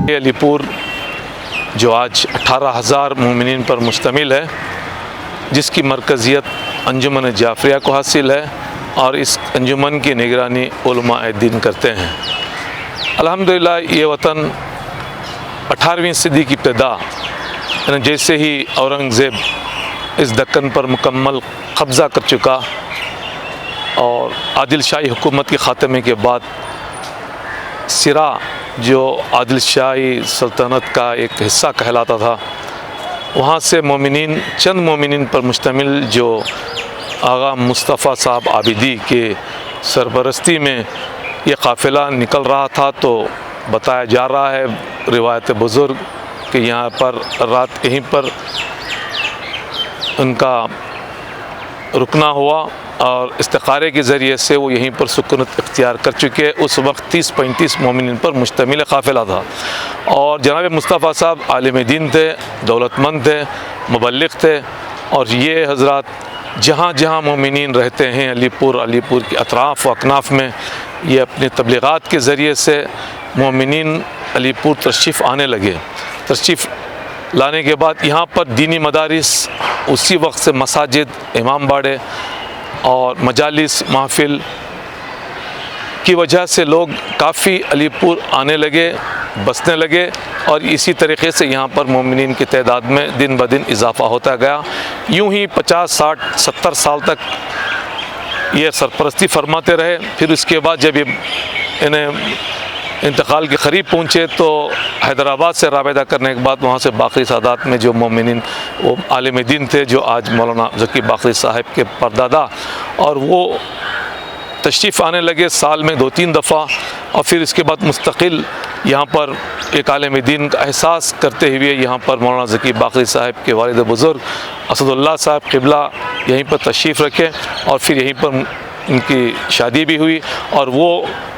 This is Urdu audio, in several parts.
علی پور جو آج 18,000 مومنین پر مشتمل ہے، جس کی مرکزیت انجمن جعفریہ کو حاصل ہے اور اس انجمن کی نگرانی علماء دین کرتے ہیں۔ الحمدللہ یہ وطن 18ویں صدی کی ابتدا جیسے ہی اورنگزیب اس دکن پر مکمل قبضہ کر چکا اور عادل شاہی حکومت کے خاتمے کے بعد سرا جو عادل شاہی سلطنت کا ایک حصہ کہلاتا تھا، وہاں سے مومنین چند مومنین پر مشتمل جو آغا مصطفیٰ صاحب عابدی کے سرپرستی میں یہ قافلہ نکل رہا تھا، تو بتایا جا رہا ہے روایت بزرگ کہ یہاں پر رات یہیں پر ان کا رکنا ہوا اور استخارے کے ذریعے سے وہ یہیں پر سکونت اختیار کر چکے۔ اس وقت 30-35 مومنین پر مشتمل قافلہ تھا، اور جناب مصطفیٰ صاحب عالم دین تھے، دولت مند تھے، مبلغ تھے، اور یہ حضرات جہاں جہاں مومنین رہتے ہیں علی پور کے اطراف و اکناف میں، یہ اپنے تبلیغات کے ذریعے سے مومنین علی پور تشریف آنے لگے۔ تشریف لانے کے بعد یہاں پر دینی مدارس، اسی وقت سے مساجد، امام باڑے اور مجالس محفل کی وجہ سے لوگ کافی علی پور آنے لگے، بسنے لگے، اور اسی طریقے سے یہاں پر مومنین کی تعداد میں دن بدن اضافہ ہوتا گیا۔ یوں ہی 50 60 70 سال تک یہ سرپرستی فرماتے رہے۔ پھر اس کے بعد جب انہیں انتقال کے قریب پہنچے تو حیدرآباد سے رابطہ کرنے کے بعد وہاں سے باقری سادات میں جو مومنین وہ عالم دین تھے، جو آج مولانا ذکی باقری صاحب کے پردادا، اور وہ تشریف آنے لگے سال میں 2-3 دفعہ، اور پھر اس کے بعد مستقل یہاں پر ایک عالم دین کا احساس کرتے ہوئے یہاں پر مولانا ذکی باقری صاحب کے والد بزرگ اسد اللہ صاحب قبلہ یہیں پر تشریف رکھے، اور پھر یہیں پر ان کی شادی بھی ہوئی، اور وہ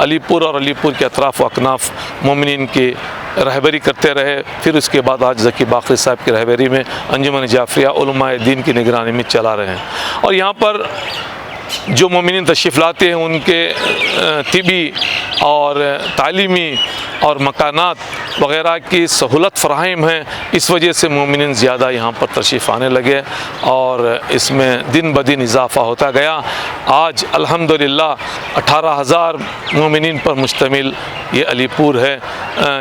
علی پور اور علی پور کے اطراف و اکناف مومنین کی رہبری کرتے رہے۔ پھر اس کے بعد آج ذکی باقری صاحب کی رہبری میں انجمن جعفریہ علماء دین کی نگرانی میں چلا رہے ہیں، اور یہاں پر جو مومنین تشریف لاتے ہیں ان کے طبی اور تعلیمی اور مکانات وغیرہ کی سہولت فراہم ہیں، اس وجہ سے مومنین زیادہ یہاں پر تشریف آنے لگے اور اس میں دن بدن اضافہ ہوتا گیا۔ آج الحمدللہ 18,000 مومنین پر مشتمل یہ علی پور ہے،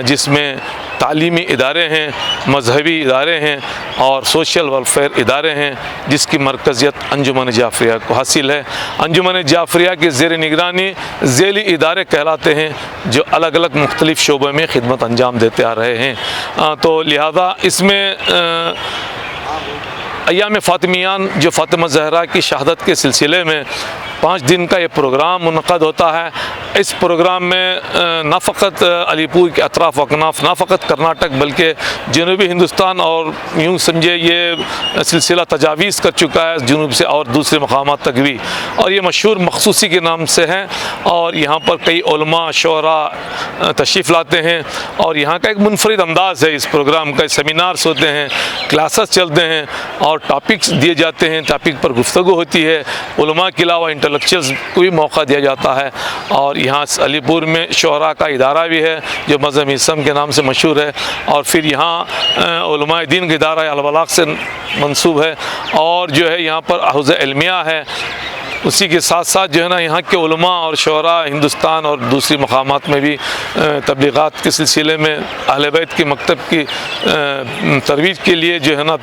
جس میں تعلیمی ادارے ہیں، مذہبی ادارے ہیں اور سوشل ویلفیئر ادارے ہیں، جس کی مرکزیت انجمن جعفریہ کو حاصل ہے۔ انجمن جعفریہ کے زیر نگرانی ذیلی ادارے کہلاتے ہیں، جو الگ الگ مختلف شعبوں میں خدمت انجام دیتے آ رہے ہیں۔ تو لہذا اس میں ایام فاطمیان جو فاطمہ زہرا کی شہادت کے سلسلے میں 5 دن کا یہ پروگرام منعقد ہوتا ہے۔ اس پروگرام میں نہ فقط علی پور کے اطراف و اکناف، نہ فقط کرناٹک بلکہ جنوبی ہندوستان اور یوں سمجھے یہ سلسلہ تجاویز کر چکا ہے جنوب سے اور دوسرے مقامات تک بھی، اور یہ مشہور مخصوصی کے نام سے ہیں، اور یہاں پر کئی علماء شعراء تشریف لاتے ہیں، اور یہاں کا ایک منفرد انداز ہے اس پروگرام کا۔ سیمینارز ہوتے ہیں، کلاسز چلتے ہیں اور ٹاپکس دیے جاتے ہیں، ٹاپک پر گفتگو ہوتی ہے، علماء کے علاوہ انٹلیکچوئلز کو بھی موقع دیا جاتا ہے۔ اور یہاں علی پور میں شعراء کا ادارہ بھی ہے جو مذہب اسم کے نام سے مشہور ہے، اور پھر یہاں علماء دین کا ادارہ البلاغ سے منسوب ہے، اور جو ہے یہاں پر حوض علمیہ ہے۔ اسی کے ساتھ ساتھ جو ہے نا یہاں کے علماء اور شعراء ہندوستان اور دوسری مقامات میں بھی تبلیغات کے سلسلے میں اہل بیت کے مکتب کی ترویج کے لیے جو ہے نا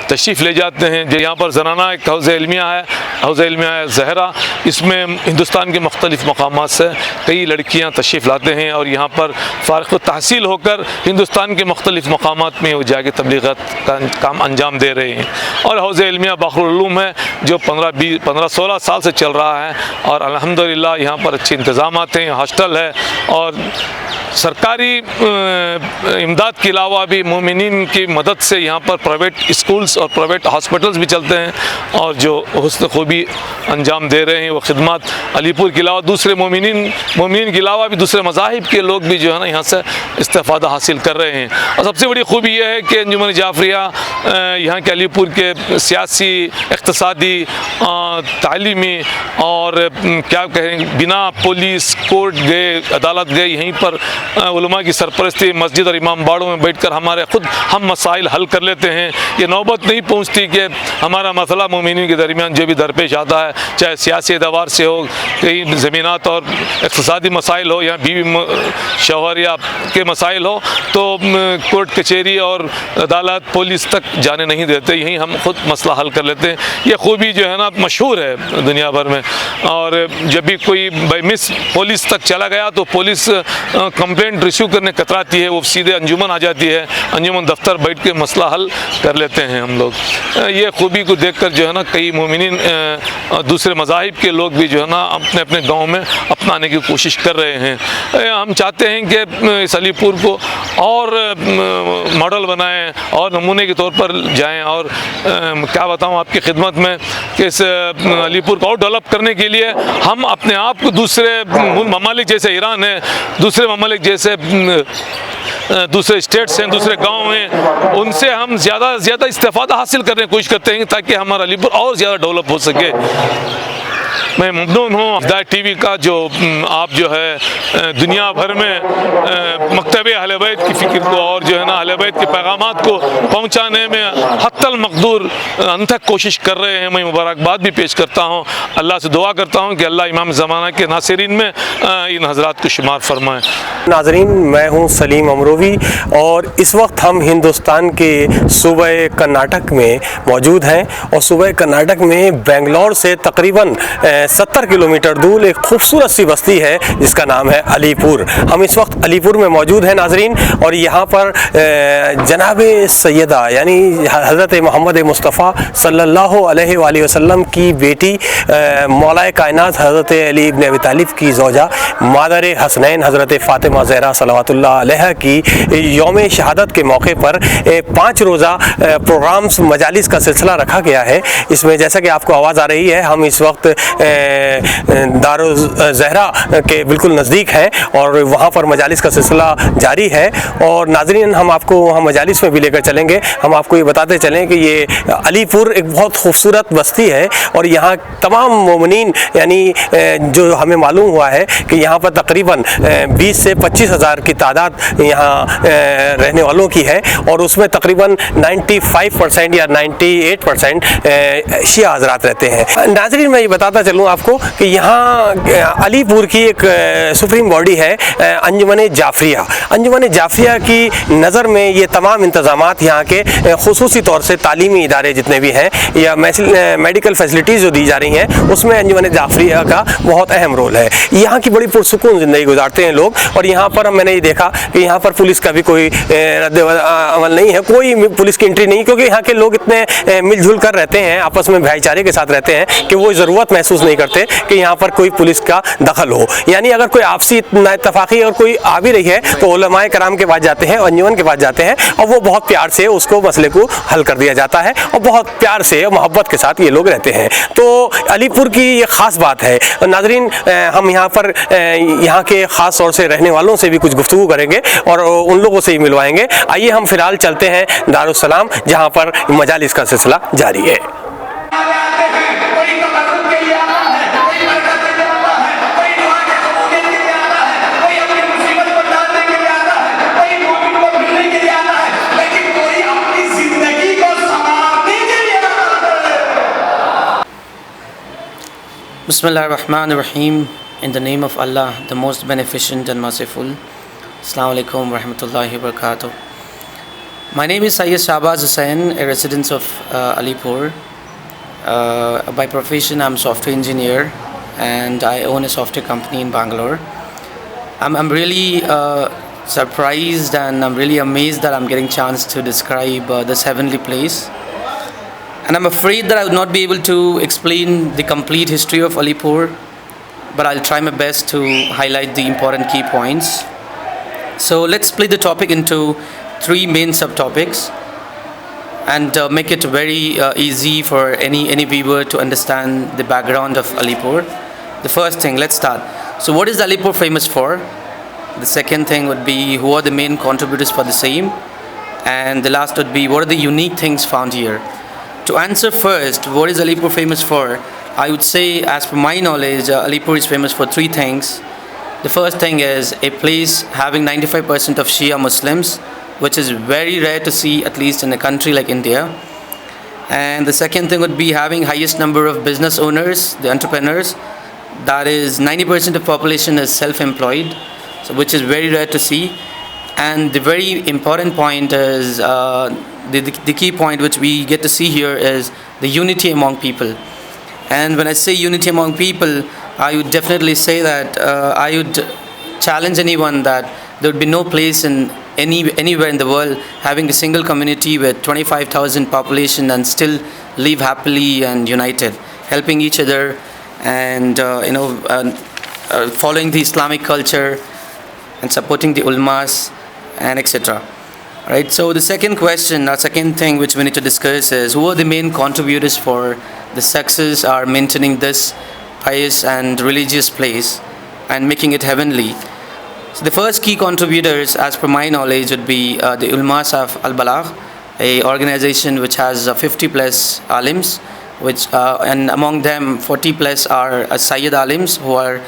تشریف لے جاتے ہیں۔ جو یہاں پر زنانہ ایک حوض علمیہ ہے، حوض علمیہ زہرا، اس میں ہندوستان کے مختلف مقامات سے کئی لڑکیاں تشریف لاتے ہیں، اور یہاں پر فارغ التحصیل ہو کر ہندوستان کے مختلف مقامات میں وہ جا کے تبلیغات کا کام انجام دے رہے ہیں۔ اور حوض علمیہ باقر العلوم ہے جو 15-16 سال سے چل رہا ہے، اور الحمدللہ یہاں پر اچھے انتظامات ہیں، ہاسٹل ہے، اور سرکاری امداد کے علاوہ بھی مومنین کی مدد سے یہاں پر پرائیویٹ اسکولز اور پرائیویٹ ہاسپٹلس بھی چلتے ہیں اور جو حسن خوبی انجام دے رہے ہیں وہ خدمات علی پور کے علاوہ دوسرے مومنین کے علاوہ بھی دوسرے مذاہب کے لوگ بھی جو ہے نا یہاں سے استفادہ حاصل کر رہے ہیں. اور سب سے بڑی خوبی یہ ہے کہ انجمن جعفریہ یہاں کے علی پور کے سیاسی، اقتصادی، تعلیمی اور کیا کہیں بنا پولیس کورٹ گئے، عدالت گئے، یہیں پر علماء کی سرپرستی مسجد اور امام باڑوں میں بیٹھ کر ہم مسائل حل کر لیتے ہیں. یہ نوبت نہیں پہنچتی کہ ہمارا مسئلہ مومنین کے درمیان جو بھی درپیش آتا ہے، چاہے سیاسی اعتبار سے ہو، کہیں زمینات اور اقتصادی مسائل ہو یا بیوی شوہر یا کے مسائل ہو، تو کورٹ کچہری اور عدالت پولیس تک جانے نہیں دیتے، یہیں ہم خود مسئلہ حل کر لیتے ہیں. یہ خوبی جو ہے نا مشہور ہے دنیا بھر میں. اور جب بھی کوئی بائی مس پولیس تک چلا گیا تو پولیس کمپلینٹ ریسیو کرنے کتراتی ہے، وہ سیدھے انجمن آ جاتی ہے، انجمن دفتر بیٹھ کے مسئلہ حل کر لیتے ہیں ہم لوگ. یہ خوبی کو دیکھ کر جو ہے نا کئی مومنین دوسرے مذاہب کے لوگ بھی جو ہے نا اپنے اپنے گاؤں میں اپنانے کی کوشش کر رہے ہیں. ہم چاہتے ہیں کہ اس علی پور کو اور ماڈل بنائیں اور نمونے کے طور پر جائیں. اور کیا بتاؤں آپ کی خدمت میں کہ اس علی پور کو اور ڈیولپ کرنے کے لیے ہم اپنے آپ کو دوسرے ممالک جیسے ایران ہے، دوسرے ممالک جیسے دوسرے اسٹیٹس ہیں، دوسرے گاؤں ہیں، ان سے ہم زیادہ سے زیادہ استفادہ حاصل کرنے کی کوشش کرتے ہیں تاکہ ہمارا علی پور اور زیادہ ڈیولپ ہو سکے. میں ممنون ہوں ہدایت ٹی وی کا جو آپ جو ہے دنیا بھر میں مکتب اہل بیت کی فکر کو اور جو ہے نا اہل بیت کے پیغامات کو پہنچانے میں حتی المقدور انتھک کوشش کر رہے ہیں. میں مبارکباد بھی پیش کرتا ہوں، اللہ سے دعا کرتا ہوں کہ اللہ امام زمانہ کے ناصرین میں ان حضرات کو شمار فرمائے. ناظرین، میں ہوں سلیم امروی اور اس وقت ہم ہندوستان کے صوبہ کرناٹک میں موجود ہیں اور صوبہ کرناٹک میں بنگلور سے تقریباً 70 کلومیٹر دور ایک خوبصورت سی بستی ہے جس کا نام ہے علی پور. ہم اس وقت علی پور میں موجود ہیں ناظرین، اور یہاں پر جناب سیدہ یعنی حضرت محمد مصطفیٰ صلی اللہ علیہ وآلہ وسلم کی بیٹی مولا کائنات حضرت علی ابن ابی طالب کی زوجہ مادر حسنین حضرت فاطمہ زہرا صلوات اللہ علیہ کی یوم شہادت کے موقع پر 5 روزہ پروگرامز مجالس کا سلسلہ رکھا گیا ہے. اس میں جیسا کہ آپ کو آواز آ رہی ہے، ہم اس وقت دارالزہرا کے بالکل نزدیک ہیں اور وہاں پر مجالس کا سلسلہ جاری ہے. اور ناظرین، ہم آپ کو وہاں مجالس میں بھی لے کر چلیں گے. ہم آپ کو یہ بتاتے چلیں کہ یہ علی پور ایک بہت خوبصورت بستی ہے اور یہاں تمام مومنین یعنی جو ہمیں معلوم ہوا ہے کہ یہاں پر تقریباً 20 سے 25 ہزار کی تعداد یہاں رہنے والوں کی ہے اور اس میں تقریباً 95% یا 98% شیعہ حضرات رہتے ہیں. ناظرین، میں یہ بتاتا چلوں آپ کو کہ یہاں علی پور کی ایک سپریم باڈی ہے انجمن جعفریہ. انجمن جعفریہ کی نظر میں یہ تمام انتظامات یہاں کے خصوصی طور سے تعلیمی ادارے جتنے بھی ہیں یا میڈیکل فیسلٹیز جو دی جا رہی ہیں اس میں انجمن جعفریہ کا بہت اہم رول ہے. یہاں کی بڑی پرسکون زندگی گزارتے ہیں لوگ. اور یہاں پر میں نے یہ دیکھا کہ یہاں پر پولیس کا بھی کوئی رد عمل نہیں ہے، کوئی پولیس کی انٹری نہیں، کیونکہ یہاں کے لوگ اتنے مل جل کر رہتے ہیں، آپس میں بھائی چارے کے ساتھ رہتے ہیں کہ وہ ضرورت محسوس نہیں کرتے کہ یہاں پر کوئی پولیس کا دخل ہو. یعنی اگر کوئی آپسی اتفاقی اور کوئی آ بھی رہی ہے تو علماء کرام کے پاس جاتے ہیں، انجمن کے پاس جاتے ہیں اور وہ بہت پیار سے اس کو مسئلے کو حل کر دیا جاتا ہے اور بہت پیار سے اور محبت کے ساتھ یہ لوگ رہتے ہیں. تو علی پور کی یہ خاص بات ہے. ناظرین، ہم یہاں پر یہاں کے خاص طور سے رہنے والوں سے بھی کچھ گفتگو کریں گے اور ان لوگوں سے ہی ملوائیں گے. آئیے ہم فی الحال چلتے ہیں دارالسلام جہاں پر مجالس کا سلسلہ جاری ہے. Bismillah ar-Rahman ar-Rahim. In the name of Allah, the most beneficent and merciful. Assalamu alaikum wa rahmatullahi wa barakatuh. My name is Sayyid Shahbaz Hussain, a resident of Alipur. By profession, I'm a software engineer and I own a software company in Bangalore. I'm really surprised and I'm really amazed that I'm getting a chance to describe this heavenly place. And I'm afraid that I will not be able to explain the complete history of Alipur, but I'll try my best to highlight the important key points. So let's split the topic into 3 main subtopics. and make it very easy for any viewer to understand the background of Alipur. The first thing, let's start. So what is Alipur famous for? The second thing would be who are the main contributors for the same? And the last would be what are the unique things found here? To answer first, what is Alipur famous for? I would say, as per my knowledge, Alipur is famous for three things. The first thing is a place having 95% of Shia Muslims, which is very rare to see, at least in a country like India. And the second thing would be having highest number of business owners, the entrepreneurs. That is 90% of population is self-employed, so which is very rare to see. And the very important point is, the key point which we get to see here is the unity among people. And when I say unity among people, I would definitely say that I would challenge anyone that there would be no place in anywhere in the world having a single community with 25,000 population and still live happily and united, helping each other and following the Islamic culture and supporting the ulmas and etc. Right. So the second question, or second thing which we need to discuss is who are the main contributors for the success or maintaining this pious and religious place and making it heavenly. So the first key contributors, as per my knowledge, would be the Ulmas of Al-Balagh, a organization which has 50 plus alims, which and among them 40 plus are Sayyid alims who are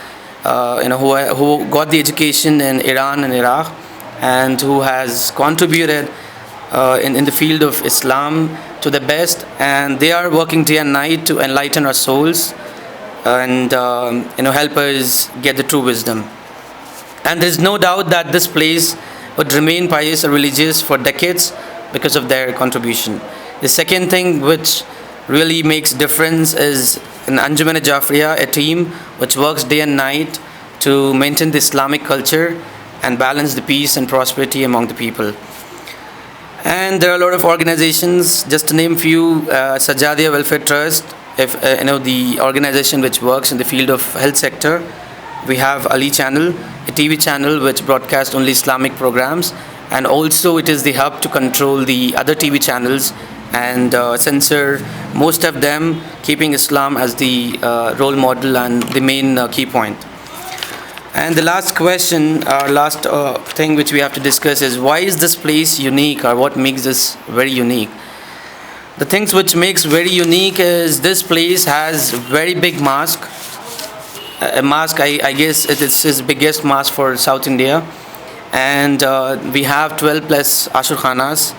who got the education in Iran and Iraq and who has contributed in the field of Islam to the best, and they are working day and night to enlighten our souls and help us get the true wisdom. And there is no doubt that this place would remain pious or religious for decades because of their contribution. The second thing which really makes difference is in Anjuman Jafriya, a team which works day and night to maintain the Islamic culture and balance the peace and prosperity among the people. And there are a lot of organizations, just to name few, Sajadia Welfare Trust, the organization which works in the field of health sector. We have Ali Channel, a TV channel which broadcasts only Islamic programs, and also it is the hub to control the other TV channels and censor most of them, keeping Islam as the role model and the main key point. And the last question, our last thing which we have to discuss is why is this place unique, or what makes this very unique? The things which makes very unique is this place has very big mosque. A mosque, I guess it is his biggest mosque for South India. And we have 12 plus Ashur Khanas,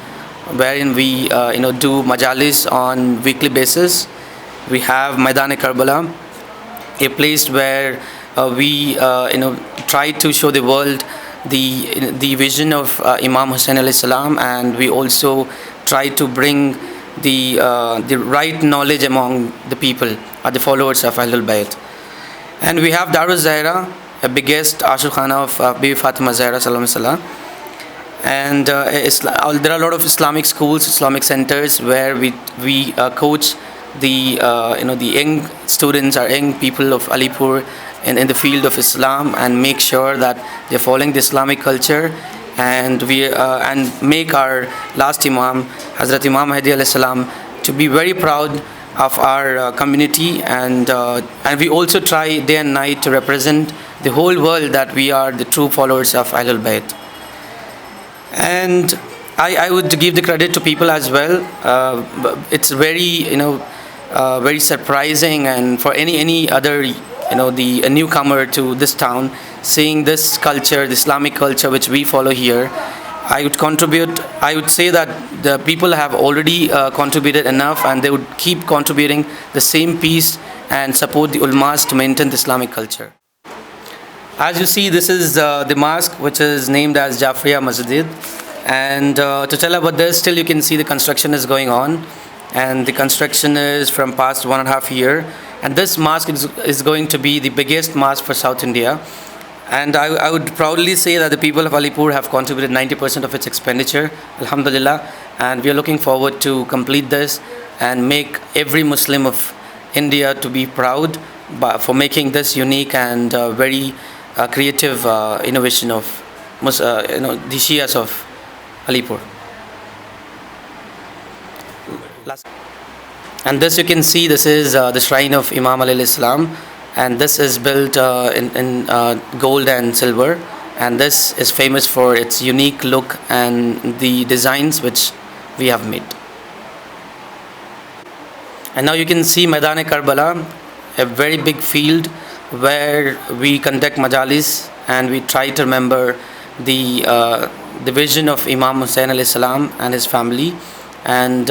wherein we do majalis on weekly basis. We have Maidan-e Karbala, a place where we try to show the world the vision of Imam Hussain alayhi salam, and we also try to bring the right knowledge among the people, or the followers of Ahlul Bayt. And we have Darul Zahra, a biggest Ashur Khana of Bibi Fatima Zahra Salam Salah. And there are a lot of Islamic schools, Islamic centers where we coach the young students or young people of Alipur in the field of Islam, and make sure that they're following the Islamic culture, and make our last Imam, Hazrat Imam Mahdi alayhi salam, to be very proud of our community, and we also try day and night to represent the whole world that we are the true followers of Ahlul Bayt. And I would give the credit to people as well. It's very very surprising, and for any other the newcomer to this town, seeing this culture, the Islamic culture which we follow here, I would say that the people have already contributed enough, and they would keep contributing the same piece and support the ulmas to maintain the Islamic culture. As you see, this is the mosque which is named as Jafriya Masjid, and to tell about this, still you can see the construction is going on, and the construction is from past 1.5 years, and this mosque is going to be the biggest mosque for South India. And I would proudly say that the people of Alipur have contributed 90% of its expenditure, alhamdulillah, and we are looking forward to complete this and make every Muslim of India to be proud for making this unique and very creative innovation of the Shias of Alipur. And this you can see, this is the shrine of Imam alayhi salam, and this is built in gold and silver, and this is famous for its unique look and the designs which we have made. And now you can see Maidan-e-Karbala, a very big field where we conduct majalis and we try to remember the vision of Imam Hussain alayhi salam and his family. And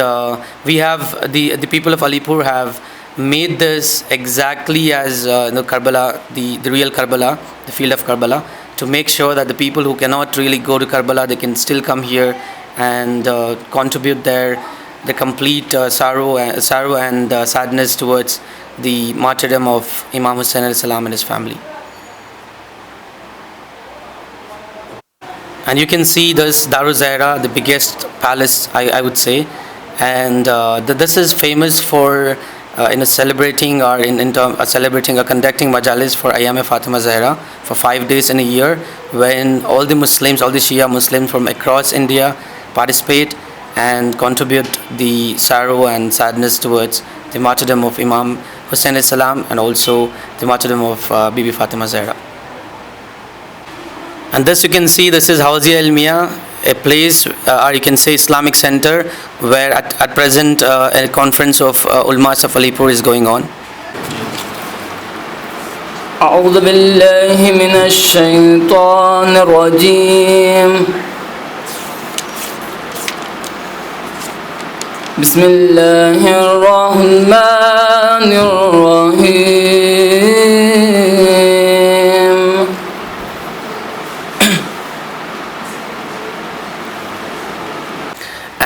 we have the people of Alipur have made this exactly as Karbala, the real Karbala, the field of Karbala, to make sure that the people who cannot really go to Karbala, they can still come here and contribute the complete sorrow and sadness towards the martyrdom of Imam Hussain alayhi salam and his family. And you can see this Darul Zahra, the biggest palace, I would say, and this is famous for celebrating or celebrating or conducting majalis for Ayyam Fatima Zahra for 5 days in a year, when all the Muslims, all the Shia Muslims from across India participate and contribute the sorrow and sadness towards the martyrdom of Imam Hussain alayhi salam and also the martyrdom of Bibi Fatima Zahra. And this you can see, this is Hawzia Ilmiya, a place or you can say Islamic center where at present a conference of Ulmas of Alipur is going on. أعوذ بالله من الشيطان الرجيم بسم الله الرحمن الرحيم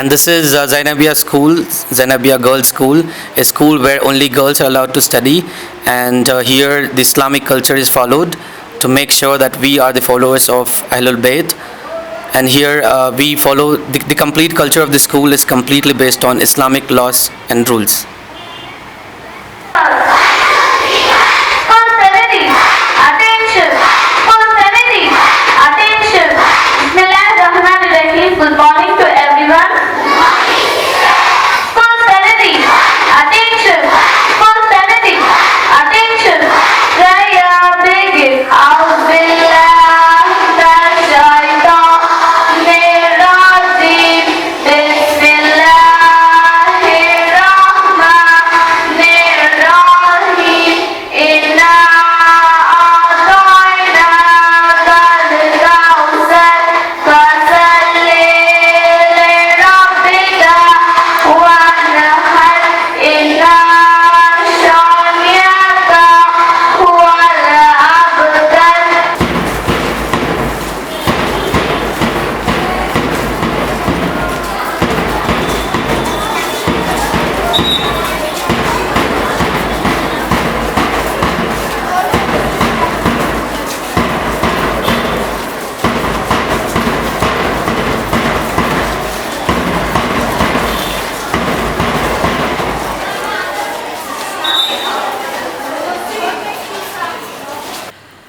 And this is Zainabia School, Zainabia Girls School, a school where only girls are allowed to study, and here the Islamic culture is followed to make sure that we are the followers of Ahlul Bayt. And here we follow the complete culture of the school is completely based on Islamic laws and rules. Good morning to everyone. Full sanity, attention. Full sanity, attention. Jaya begin. Auzubillah minash-shaytanir rajeem. Bismillahir-rahmanir-rahim. Inna a'tainakal kawthar.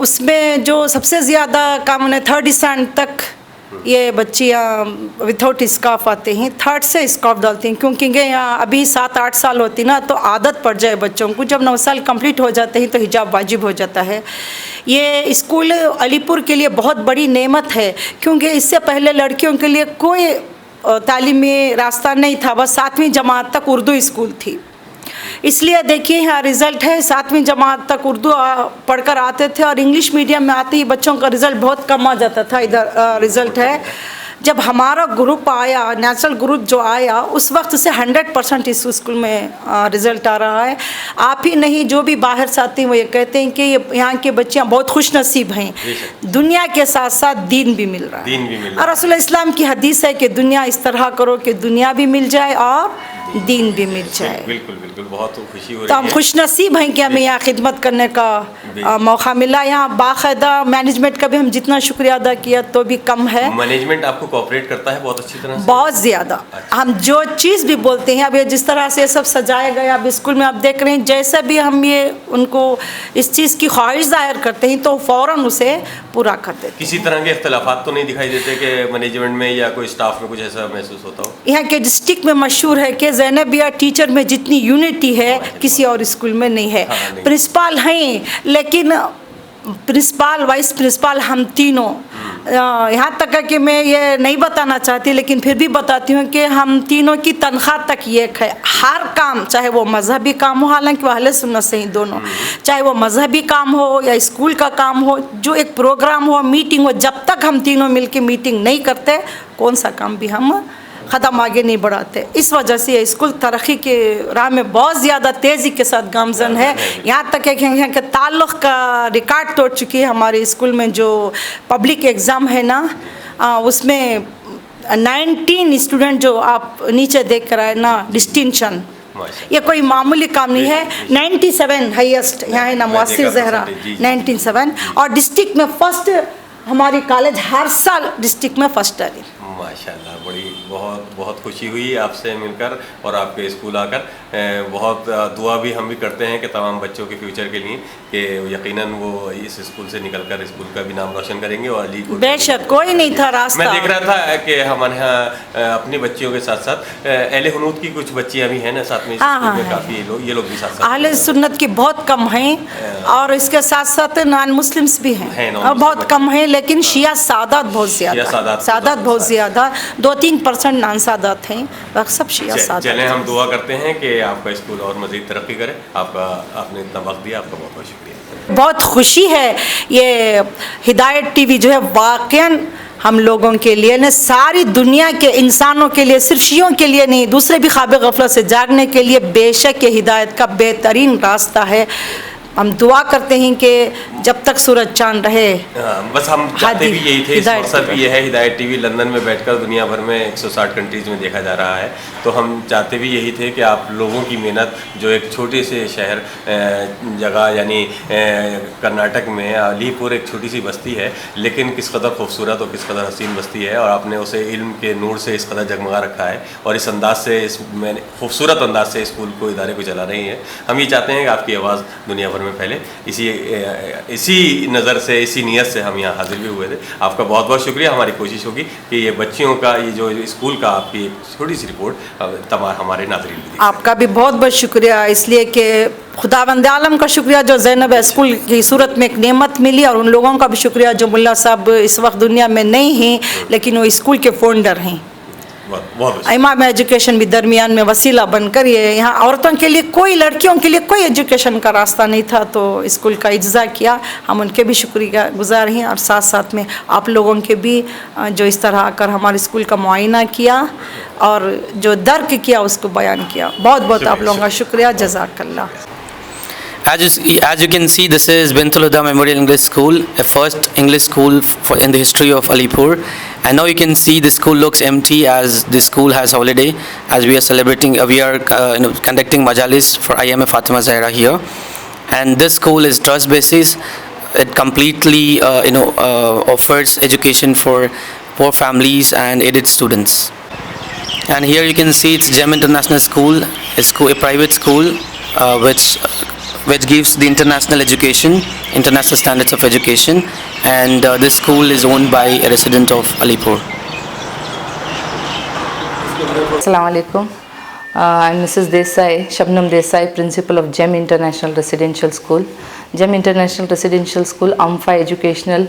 اس میں جو سب سے زیادہ کام ہے 3rd اسٹینڈ تک یہ بچیاں وداؤٹ اسکارف آتے ہیں. 3rd سے اسکارف ڈالتی ہیں کیونکہ یہاں ابھی 7-8 سال ہوتی نا تو عادت پڑ جائے بچوں کو. جب 9 سال کمپلیٹ ہو جاتے ہیں تو حجاب واجب ہو جاتا ہے. یہ اسکول علی پور کے لیے بہت بڑی نعمت ہے کیونکہ اس سے پہلے لڑکیوں کے لیے کوئی تعلیمی راستہ نہیں تھا, بس 7ویں جماعت تک اردو اسکول تھی. اس لیے دیکھیے یہاں رزلٹ ہے 7ویں جماعت تک اردو پڑھ کر آتے تھے اور انگلش میڈیم میں آتے ہی بچوں کا رزلٹ بہت کم آ جاتا تھا. ادھر رزلٹ ہے جب ہمارا گروپ آیا, نیچرل گروپ جو آیا, اس وقت سے 100% اس اسکول میں رزلٹ آ رہا ہے. آپ ہی نہیں جو بھی باہر سے آتے ہیں وہ یہ کہتے ہیں کہ یہاں کے بچیاں بہت خوش نصیب ہیں, دنیا کے ساتھ ساتھ دین بھی مل رہا ہے. اور رسول اسلام کی حدیث ہے کہ دنیا اس طرح کرو کہ دنیا بھی مل جائے اور دین بھی مل جائے. بالکل بالکل, بہت خوشی ہو رہی ہے. تو ہم خوش نصیب ہیں کہ ہمیں یہاں خدمت کرنے کا موقع ملا. یہاں باقاعدہ مینجمنٹ کا بھی ہم جتنا شکریہ ادا کیا تو بھی کم ہے. مینجمنٹ آپ کو کوآپریٹ کرتا ہے بہت اچھی طرح سے؟ بہت زیادہ. ہم جو چیز بھی بولتے ہیں, اب یہ جس طرح سے یہ سب سجایا گیا اب اسکول میں آپ دیکھ رہے ہیں, جیسا بھی ہم یہ ان کو اس چیز کی خواہش ظاہر کرتے ہیں تو فوراً اسے پورا کر دیتے ہیں. کسی طرح کے اختلافات تو نہیں دکھائی دیتے کہ مینجمنٹ میں یا کوئی اسٹاف میں کچھ ایسا محسوس ہوتا ہو؟ یہاں کے ڈسٹرکٹ میں مشہور ہے کہ زینبیہ ٹیچر میں جتنی یونٹی ہے کسی اور اسکول میں نہیں ہے. پرنسپال ہیں لیکن پرنسپال وائس پرنسپال ہم تینوں, یہاں تک ہے کہ میں یہ نہیں بتانا چاہتی لیکن پھر بھی بتاتی ہوں کہ ہم تینوں کی تنخواہ تک ایک ہے. ہر کام چاہے وہ مذہبی کام ہو, حالانکہ وہ اہل سنت سے ہی دونوں, چاہے وہ مذہبی کام ہو یا اسکول کا کام ہو, جو ایک پروگرام ہو, میٹنگ ہو, جب تک ہم تینوں مل کے میٹنگ نہیں کرتے کون سا کام بھی ہم قدم آگے نہیں بڑھاتے. اس وجہ سے یہ اسکول ترقی کے راہ میں بہت زیادہ تیزی کے ساتھ گامزن ہے. یہاں تک ہے کہ یہاں کے تعلق کا ریکارڈ توڑ چکی ہے. ہمارے اسکول میں جو پبلک ایگزام ہے نا, اس میں 19 اسٹوڈنٹ جو آپ نیچے دیکھ کر آئے نا ڈسٹنکشن, یہ کوئی معمولی کام نہیں ہے. 97 ہائیسٹ یہاں ہے نا مؤثر زہرا 97, اور ڈسٹرکٹ میں فرسٹ ہماری کالج ہر سال ڈسٹرکٹ میں فرسٹ آ رہی. ماشاءاللہ, بڑی بہت بہت خوشی ہوئی آپ سے مل کر اور آپ کے اسکول آ کر. بہت دعا بھی ہم بھی کرتے ہیں کہ تمام بچوں کے فیوچر کے لیے کہ یقیناً وہ اس اسکول سے نکل کر اسکول کا بھی نام روشن کریں گے. اور علی پور بے شک کوئی نہیں تھا راستہ. میں دیکھ رہا تھا کہ ہمارے یہاں اپنی بچیوں کے ساتھ ساتھ اہل حنوت کی کچھ بچیاں بھی ہیں نا ساتھ میں, کافی لوگ, یہ لوگ بھی ساتھ اہل سنت کی بہت کم ہیں اور اس کے ساتھ ساتھ نان مسلمس بھی ہیں اور بہت کم ہیں, لیکن شیعہ سادات بہت زیادہ, سادات بہت زیادہ, 2-3% نان سادات ہیں, سب شیعہ سادات. چلیں ہم دعا کرتے ہیں کہ آپ کا اسکول اور مزید ترقی کرے. آپ نے اتنا وقت دیا, آپ کا بہت بہت شکریہ. بہت خوشی ہے یہ ہدایت ٹی وی جو ہے واقعاً ہم لوگوں کے لیے نے ساری دنیا کے انسانوں کے لیے, صرف شیعوں کے لیے نہیں, دوسرے بھی خواب غفلت سے جاگنے کے لیے بے شک یہ ہدایت کا بہترین راستہ ہے. ہم دعا کرتے ہیں کہ جب تک سورج چاند رہے. بس ہم چاہتے بھی یہی تھے, اس مقصد بھی یہ ہے. ہدایت ٹی وی لندن میں بیٹھ کر دنیا بھر میں 160 کنٹریز میں دیکھا جا رہا ہے, تو ہم چاہتے بھی یہی تھے کہ آپ لوگوں کی محنت جو ایک چھوٹے سے شہر جگہ یعنی کرناٹک میں علی پور ایک چھوٹی سی بستی ہے, لیکن کس قدر خوبصورت اور کس قدر حسین بستی ہے, اور آپ نے اسے علم کے نور سے اس قدر جگمگا رکھا ہے اور اس انداز سے, اس میں خوبصورت انداز سے اسکول کو, ادارے کو چلا رہی ہے. ہم یہ چاہتے ہیں کہ آپ کی آواز دنیا بھر میں پھیلے. اسی نظر سے, اسی نیت سے ہم یہاں حاضر بھی ہوئے تھے. آپ کا بہت بہت شکریہ. ہماری کوشش ہوگی کہ یہ بچیوں کا, یہ جو اسکول کا آپ کی ایک چھوٹی سی رپورٹ تمام ہمارے ناظرین بھی. آپ کا بھی بہت بہت شکریہ, اس لیے کہ خداوند عالم کا شکریہ جو زینب اسکول کی صورت میں ایک نعمت ملی, اور ان لوگوں کا بھی شکریہ جو ملا صاحب اس وقت دنیا میں نہیں ہیں لیکن وہ اسکول کے فاؤنڈر ہیں. امام ایجوکیشن بھی درمیان میں وسیلہ بن کر, یہ یہاں عورتوں کے لیے کوئی, لڑکیوں کے لیے کوئی ایجوکیشن کا راستہ نہیں تھا تو اسکول کا اجزا کیا. ہم ان کے بھی شکریہ گزار ہیں, اور ساتھ ساتھ میں آپ لوگوں کے بھی جو اس طرح آ کر ہمارے اسکول کا معائنہ کیا اور جو درک کیا اس کو بیان کیا. بہت بہت آپ لوگوں کا شکریہ. جزاک اللہ. As you can see, this is Bintul Huda Memorial English School, a first English school in the history of Alipur. And now you can see the school looks empty as the school has holiday, as we are celebrating, we are conducting majalis for IMA Fatima Zahra here. And this school is trust basis. It completely offers education for poor families and aided students. And here you can see it's GEM International School, a private school which which gives the international education, international standards of education, and this school is owned by a resident of Alipur. Assalamu alaikum. I'm Mrs. Desai, Shabnam Desai, principal of GEM International Residential School. GEM International Residential School AMFA Educational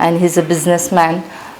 and he's a businessman.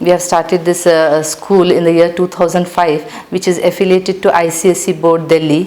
we have started this school in the year 2005 which is affiliated to ICSE board Delhi.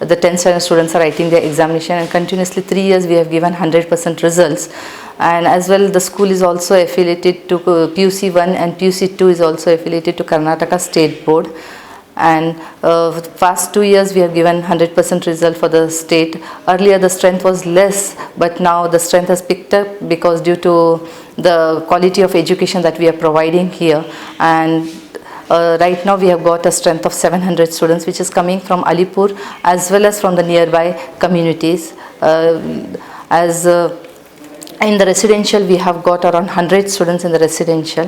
the 10th standard students are writing their examination, and continuously 3 years we have given 100% results. And as well the school is also affiliated to PUC 1 and PUC 2 is also affiliated to Karnataka State Board. And past 2 years we have given 100% result for the state. Earlier the strength was less, but now the strength has picked up because due to the quality of education that we are providing here. And right now we have got a strength of 700 students which is coming from Alipur as well as from the nearby communities. In the residential, we have got around 100 students in the residential,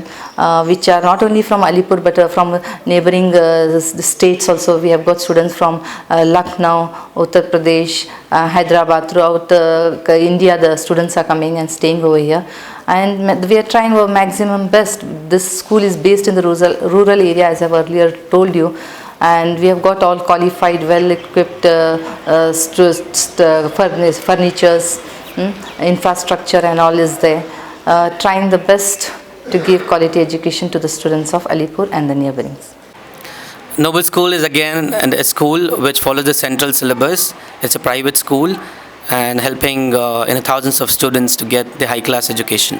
which are not only from Alipur but from neighboring states also. We have got students from Lucknow, Uttar Pradesh, Hyderabad, throughout India. The students are coming and staying over here. And we are trying our maximum best. This school is based in the rural area, as I have earlier told you. And we have got all qualified, well-equipped furnitures, infrastructure and all is there, trying the best to give quality education to the students of Alipur and the neighborings. Noble School is again a school which follows the central syllabus. It's a private school and helping thousands of students to get the high class education.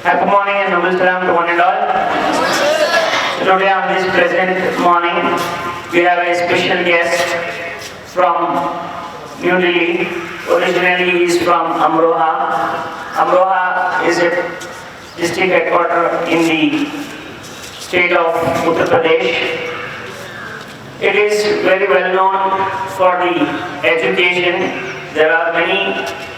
Good morning and noble salam to one and all. Today on this present morning, we have a special guest from New Delhi. Originally he is from Amroha. Amroha is a district headquarters in the state of Uttar Pradesh. It is very well known for the education. There are many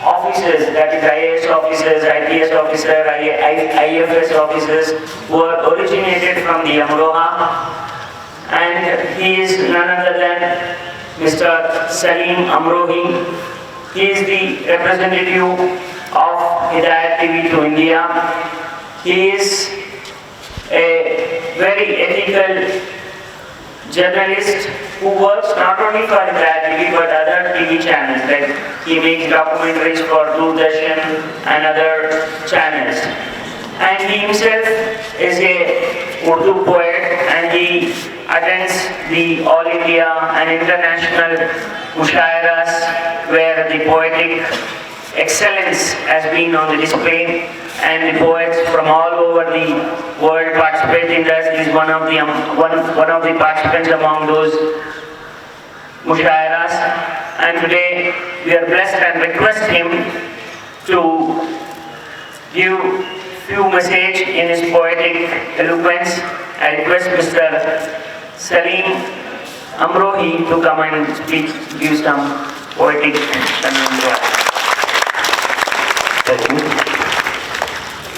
officers, that is IAS officers, IPS officers, IFS officers who are originated from the Amroha, and he is none other than Mr. Salim Amrohi. He is the representative of Hidayat TV to India. He is a very ethical journalist who works not only for Hidayat TV but other TV channels. Like he makes documentaries for Doordarshan and other channels. And he himself is a Urdu poet, and he attends the All India and international mushairas where the poetic excellence has been on the display, and the poets from all over the world participate in this. He is one of the participants among those mushairas, and today we are blessed and request him to give few message in his poetic eloquence. I request Mr. Salim Amrohi to come and speak, give some poetic commentary.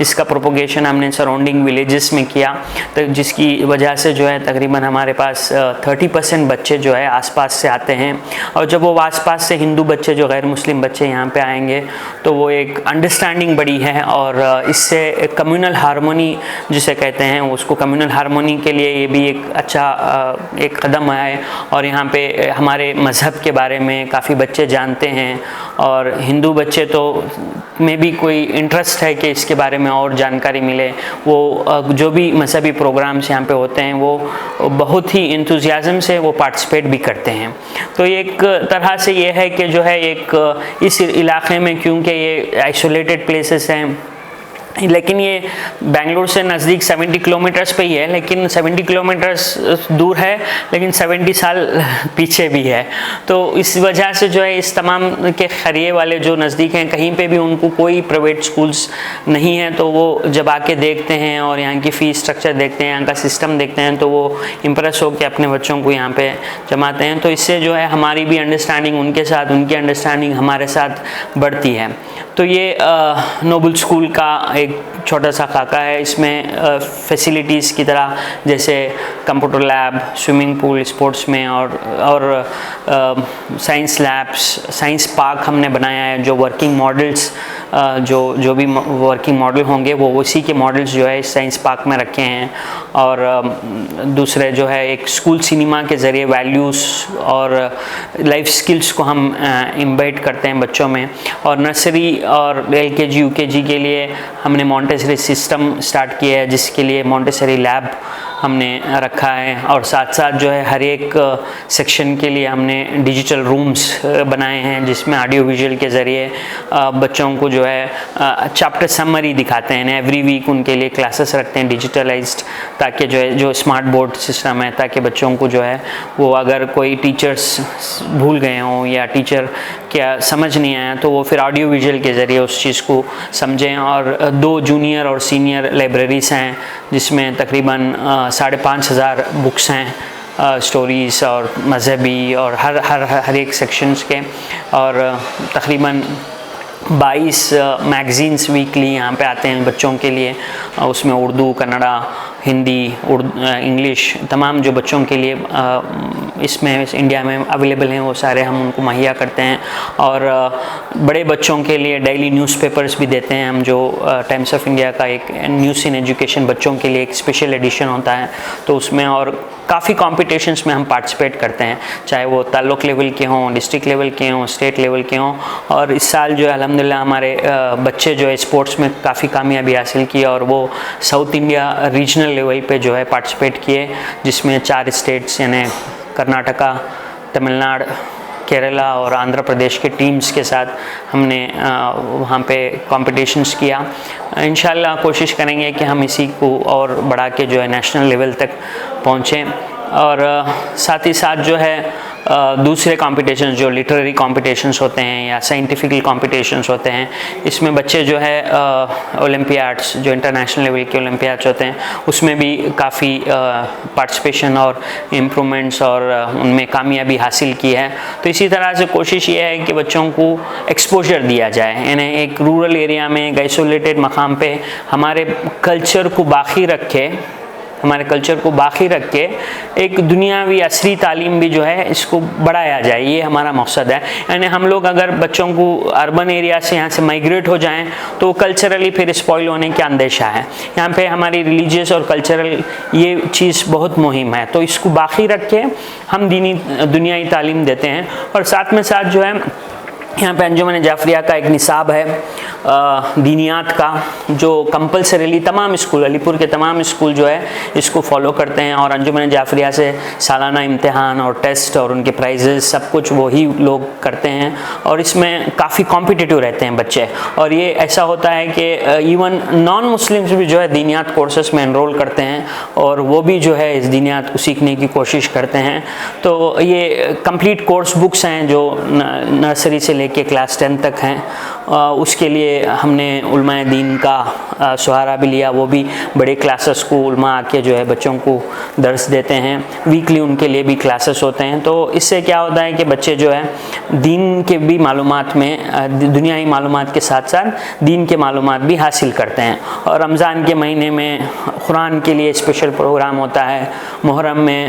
اس کا پروپوگیشن ہم نے سراؤنڈنگ ولیجز میں کیا، تو جس کی وجہ سے جو ہے تقریباً ہمارے پاس 30% بچے جو ہے آس پاس سے آتے ہیں، اور جب وہ آس پاس سے ہندو بچے جو غیر مسلم بچے یہاں پہ آئیں گے تو وہ ایک انڈرسٹینڈنگ بڑی ہے، اور اس سے کمیونل ہارمونی جسے کہتے ہیں، اس کو کمیونل ہارمونی کے لیے یہ بھی ایک اچھا ایک قدم ہے، اور یہاں پہ ہمارے مذہب کے بارے میں کافی بچے جانتے ہیں، اور ہندو بچے تو میں بھی کوئی انٹرسٹ ہے کہ اس کے بارے میں اور جانکاری ملے، وہ جو بھی مذہبی پروگرامس یہاں پہ ہوتے ہیں وہ بہت ہی انتھوزیازم سے وہ پارٹیسپیٹ بھی کرتے ہیں۔ تو ایک طرح سے یہ ہے کہ جو ہے ایک اس علاقے میں کیونکہ یہ آئسولیٹڈ پلیسز ہیں، لیکن یہ بنگلور سے نزدیک 70 کلومیٹرز پہ ہی ہے، لیکن 70 کلومیٹرز دور ہے لیکن 70 سال پیچھے بھی ہے، تو اس وجہ سے جو ہے اس تمام کے خیریے والے جو نزدیک ہیں کہیں پہ بھی ان کو کوئی پرائیویٹ سکولز نہیں ہیں، تو وہ جب آ کے دیکھتے ہیں اور یہاں کی فیس سٹرکچر دیکھتے ہیں، یہاں کا سسٹم دیکھتے ہیں، تو وہ امپریس ہو کے اپنے بچوں کو یہاں پہ جماتے ہیں، تو اس سے جو ہے ہماری بھی انڈرسٹینڈنگ ان کے ساتھ، ان کی انڈرسٹینڈنگ ہمارے ساتھ بڑھتی ہے۔ تو یہ نوبل اسکول کا ایک چھوٹا سا خاکہ ہے، اس میں فیسیلیٹیز کی طرح جیسے computer lab, swimming pool sports میں، اور سائنس لیبس، سائنس پارک ہم نے بنایا ہے، جو ورکنگ ماڈلس جو بھی ورکنگ ماڈل ہوں گے وہ اسی کے ماڈلس جو ہے اس سائنس پارک میں رکھے ہیں، اور دوسرے جو ہے ایک اسکول سنیما کے ذریعے ویلیوز اور لائف سکلز کو ہم امبیڈ کرتے ہیں بچوں میں، اور نرسری اور LKG UKG کے لیے ہم نے مونٹیسری سسٹم سٹارٹ کیا ہے، جس کے لیے مونٹیسری لیب ہم نے رکھا ہے، اور ساتھ ساتھ جو ہے ہر ایک سیکشن کے لیے ہم نے ڈیجیٹل رومز بنائے ہیں، جس میں آڈیو ویژول کے ذریعے بچوں کو جو ہے چیپٹر سمری دکھاتے ہیں، ایوری ویک ان کے لیے کلاسز رکھتے ہیں ڈیجیٹلائزڈ، تاکہ جو ہے جو اسمارٹ بورڈ سسٹم ہے، تاکہ بچوں کو جو ہے وہ اگر کوئی ٹیچرز بھول گئے ہوں یا ٹیچر کیا سمجھ نہیں آیا تو وہ پھر آڈیو ویژول کے ذریعے اس چیز کو سمجھیں۔ اور 2 جونیئر اور سینئر لائبریریز ہیں، جس میں تقریباً 5,500 بکس ہیں، سٹوریز اور مذہبی اور ہر ایک سیکشنز کے، اور تقریباً 22 میگزینس ویکلی یہاں پہ آتے ہیں بچوں کے لیے، اس میں اردو، کنڑا، ہندی، انگلش، تمام جو بچوں کے لیے اس میں انڈیا میں اویلیبل ہیں وہ سارے ہم ان کو مہیا کرتے ہیں، اور بڑے بچوں کے لیے ڈیلی نیوز پیپرز بھی دیتے ہیں ہم، جو ٹائمس آف انڈیا کا ایک نیوز ان ایجوکیشن بچوں کے لیے ایک اسپیشل ایڈیشن ہوتا ہے، تو اس میں اور کافی کمپٹیشنز میں ہم پارٹیسپیٹ کرتے ہیں، چاہے وہ تعلق لیول کے ہوں، ڈسٹرکٹ لیول کے ہوں، اسٹیٹ لیول کے ہوں، اور اس سال جو ہے الحمدللہ ہمارے بچے جو ہے اسپورٹس میں کافی کامیابی حاصل کی، اور وہ ساؤتھ انڈیا ریجنل لیول پہ جو ہے پارٹیسپیٹ کیے، جس میں 4 اسٹیٹس یعنی کرناٹکا، تمل ناڈو، کیرلا اور آندھرا پردیش کے ٹیمز کے ساتھ ہم نے وہاں پہ کمپٹیشنز کیا۔ انشاءاللہ کوشش کریں گے کہ ہم اسی کو اور بڑھا کے جو ہے نیشنل لیول تک پہنچیں، اور ساتھ ہی ساتھ جو ہے دوسرے کمپٹیشنز جو لٹریری کمپٹیشنز ہوتے ہیں یا سائنٹیفکل کمپٹیشنز ہوتے ہیں، اس میں بچے جو ہے اولمپیاڈس جو انٹرنیشنل لیول کے اولمپیاڈس ہوتے ہیں اس میں بھی کافی پارٹیسپیشن اور امپرومنٹس اور ان میں کامیابی حاصل کی ہے۔ تو اسی طرح سے کوشش یہ ہے کہ بچوں کو ایکسپوجر دیا جائے، یعنی ایک رورل ایریا میں ایک آئسولیٹڈ مقام پہ ہمارے کلچر کو باقی رکھ کے ایک دنیاوی عصری تعلیم بھی جو ہے اس کو بڑھایا جائے، یہ ہمارا مقصد ہے۔ یعنی ہم لوگ اگر بچوں کو اربن ایریا سے یہاں سے مائگریٹ ہو جائیں تو کلچرلی پھر اسپوائل ہونے کا اندیشہ ہے، یہاں پہ ہماری ریلیجیس اور کلچرل یہ چیز بہت مہم ہے، تو اس کو باقی رکھ کے ہم دنیائی تعلیم دیتے ہیں، اور ساتھ میں ساتھ جو ہے یہاں پہ انجمن جعفریہ کا ایک نصاب ہے دینیات کا، جو کمپلسریلی تمام اسکول، علی پور کے تمام اسکول جو ہے اس کو فالو کرتے ہیں، اور انجمن جعفریہ سے سالانہ امتحان اور ٹیسٹ اور ان کے پرائزز سب کچھ وہی لوگ کرتے ہیں، اور اس میں کافی کمپٹیٹیو رہتے ہیں بچے، اور یہ ایسا ہوتا ہے کہ ایون نان مسلمس بھی جو ہے دینیات کورسز میں انرول کرتے ہیں، اور وہ بھی جو ہے اس دینیات کو سیکھنے کی کوشش کرتے ہیں۔ تو یہ کمپلیٹ کورس بکس ہیں جو نرسری سے لے کے کلاس 10 تک ہیں، اس کے لیے ہم نے علماء دین کا سہارا بھی لیا. وہ بھی بڑے کلاسز کو علماء آ کے جو ہے بچوں کو درس دیتے ہیں. ویکلی ان کے لیے بھی کلاسز ہوتے ہیں. تو اس سے کیا ہوتا ہے کہ بچے جو ہے دین کے بھی معلومات میں دنیائی معلومات کے ساتھ ساتھ دین کے معلومات بھی حاصل کرتے ہیں. اور رمضان کے مہینے میں قرآن کے لیے اسپیشل پروگرام ہوتا ہے. محرم میں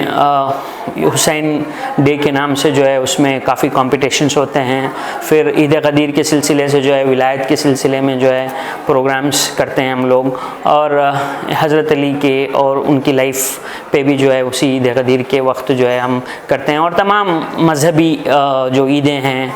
حسین ڈے کے نام سے جو ہے اس میں کافی کمپٹیشنز ہوتے ہیں. پھر عید غدیر کے سلسلے سے جو ہے ولایت کے سلسلے میں جو ہے پروگرامز کرتے ہیں ہم لوگ. اور حضرت علی کے اور ان کی لائف پہ بھی جو ہے اسی عید غدیر کے وقت جو ہے ہم کرتے ہیں. اور تمام مذہبی جو عیدیں ہیں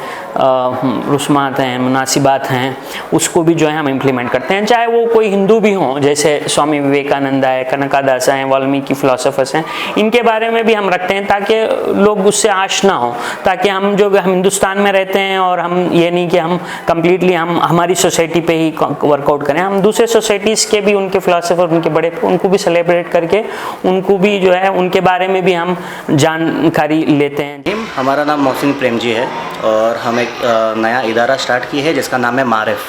رسومات ہیں مناسبات ہیں اس کو بھی جو ہے ہم امپلیمنٹ کرتے ہیں, چاہے وہ کوئی ہندو بھی ہوں جیسے سوامی وویکانند ہے, کنکا داس ہیں, والمیکی فلاسفرس ہیں. ان کے بارے میں بھی ہم رکھتے ہیں تاکہ لوگ اس سے آشنا ہوں, تاکہ ہم جو ہندوستان میں رہتے ہیں اور ہم یہ نہیں کہ ہم کمپلیٹلی ہم ہماری سوسائٹی پہ ہی ورک آؤٹ کریں, ہم دوسرے سوسائٹیز کے بھی ان کے فلاسفر ان کے بڑے ان کو بھی سیلیبریٹ کر کے ان کو بھی جو ہے ان کے بارے میں بھی ہم جانکاری لیتے ہیں. ہمارا نام محسن پریم جی ہے اور ہم ایک نیا ادارہ سٹارٹ کی ہے جس کا نام ہے معرف.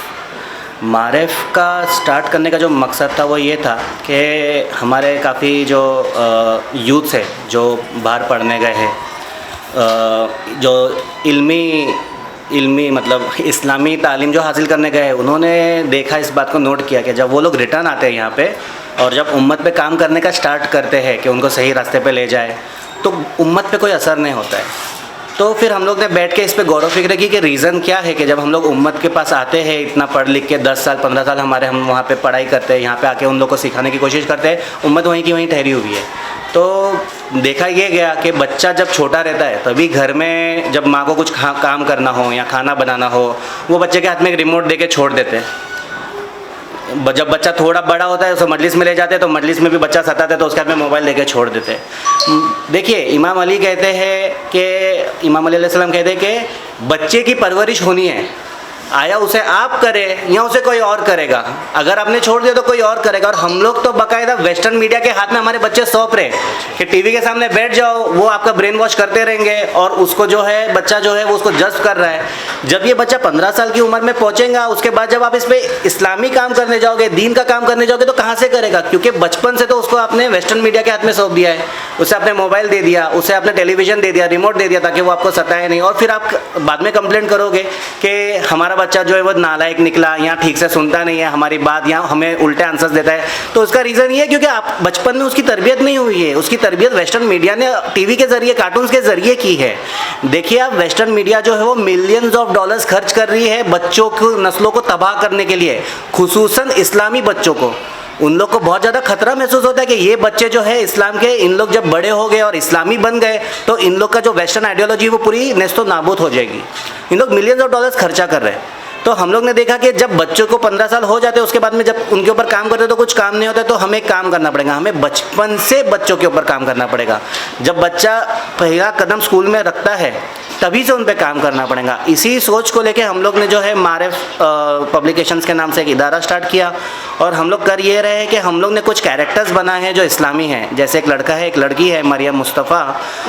معرف کا سٹارٹ کرنے کا جو مقصد تھا وہ یہ تھا کہ ہمارے کافی جو یوتھس ہے جو باہر پڑھنے گئے ہیں, جو علمی مطلب اسلامی تعلیم جو حاصل کرنے گئے, انہوں نے دیکھا اس بات کو نوٹ کیا کہ جب وہ لوگ ریٹرن آتے ہیں یہاں پہ اور جب امت پہ کام کرنے کا سٹارٹ کرتے ہیں کہ ان کو صحیح راستے پہ لے جائے تو امت پہ کوئی اثر نہیں ہوتا ہے. تو پھر ہم لوگ نے بیٹھ کے اس پہ غور و فکر کی کہ ریزن کیا ہے کہ جب ہم لوگ امت کے پاس آتے ہیں اتنا پڑھ لکھ کے 10 سال 15 سال ہم وہاں پہ پڑھائی کرتے ہیں, یہاں پہ آ کے ان لوگ کو سکھانے کی کوشش کرتے ہیں, امت وہیں کی وہیں ٹھہری ہوئی ہے. تو دیکھا یہ گیا کہ بچہ جب چھوٹا رہتا ہے تبھی گھر میں جب ماں کو کچھ کام کرنا ہو یا کھانا بنانا ہو وہ بچے کے ہاتھ میں ایک ریموٹ دے کے چھوڑ دیتے ہیں. جب بچہ تھوڑا بڑا ہوتا ہے اسے مجلس میں لے جاتے ہیں تو مجلس میں بھی بچہ ستاتا ہے تو اس کے ہاتھ میں موبائل دے کے چھوڑ دیتے ہیں. دیکھیے امام علی کہتے ہیں کہ امام علی علیہ السلام کہتے ہیں کہ بچے کی پرورش ہونی ہے, آیا اسے آپ کرے یا اسے کوئی اور کرے گا, اگر آپ نے چھوڑ دیا تو کوئی اور کرے گا. اور ہم لوگ تو باقاعدہ ویسٹرن میڈیا کے ہاتھ میں ہمارے بچے سونپ رہے کہ ٹی وی کے سامنے بیٹھ جاؤ, وہ آپ کا برین واش کرتے رہیں گے اور اس کو جو ہے بچہ جو ہے وہ اس کو جذب کر رہا ہے. جب یہ بچہ 15 سال کی عمر میں پہنچے گا اس کے بعد جب آپ اس پہ اسلامی کام کرنے جاؤ گے, دین کا کام کرنے جاؤ گے تو کہاں سے کرے گا, کیونکہ بچپن سے تو اس کو آپ نے ویسٹرن میڈیا کے ہاتھ میں سونپ دیا ہے, اسے آپ نے موبائل دے دیا, اسے آپ نے ٹیلی ویژن دے دیا, ریموٹ دے دیا تاکہ وہ آپ کو ستائے نہیں. اور پھر آپ بعد میں کمپلینٹ کرو گے کہ ہمارا بچہ جو ہے وہ نالائق نکلا, یا ٹھیک سے سنتا نہیں ہے ہماری بات, یا ہمیں الٹے آنسرز دیتا ہے. تو اس کا ریزن یہ ہے کیونکہ آپ بچپن میں اس کی تربیت نہیں ہوئی ہے, اس کی تربیت ویسٹرن میڈیا نے ٹی وی کے ذریعے کارٹونز کے ذریعے کی ہے. دیکھیے آپ ویسٹرن میڈیا جو ہے وہ ملینز آف ڈالرز خرچ کر رہی ہے بچوں کو نسلوں کو تباہ کرنے کے لیے, خصوصاً اسلامی بچوں کو. ان لوگ کو بہت زیادہ خطرہ محسوس ہوتا ہے کہ یہ بچے جو ہے اسلام کے, ان لوگ جب بڑے ہو گئے اور اسلامی بن گئے تو ان لوگ کا جو ویسٹرن آئیڈیالوجی وہ پوری نیست و نابود ہو جائے گی. ان لوگ ملینز آف ڈالرز خرچہ کر رہے ہیں. تو ہم لوگ نے دیکھا کہ جب بچوں کو 15 سال ہو جاتے ہیں اس کے بعد میں جب ان کے اوپر کام کرتے تو کچھ کام نہیں ہوتا, تو ہمیں کام کرنا پڑے گا, ہمیں بچپن سے بچوں کے اوپر کام کرنا پڑے گا. جب بچہ پہلا قدم اسکول میں رکھتا ہے تبھی سے ان پہ کام کرنا پڑے گا. اسی سوچ کو لے کے ہم لوگ نے جو ہے معرف پبلیکیشنز کے نام سے ایک ادارہ سٹارٹ کیا, اور ہم لوگ کر یہ رہے کہ ہم لوگ نے کچھ کیریکٹرز بنائے ہیں جو اسلامی ہیں, جیسے ایک لڑکا ہے ایک لڑکی ہے مریم مصطفیٰ,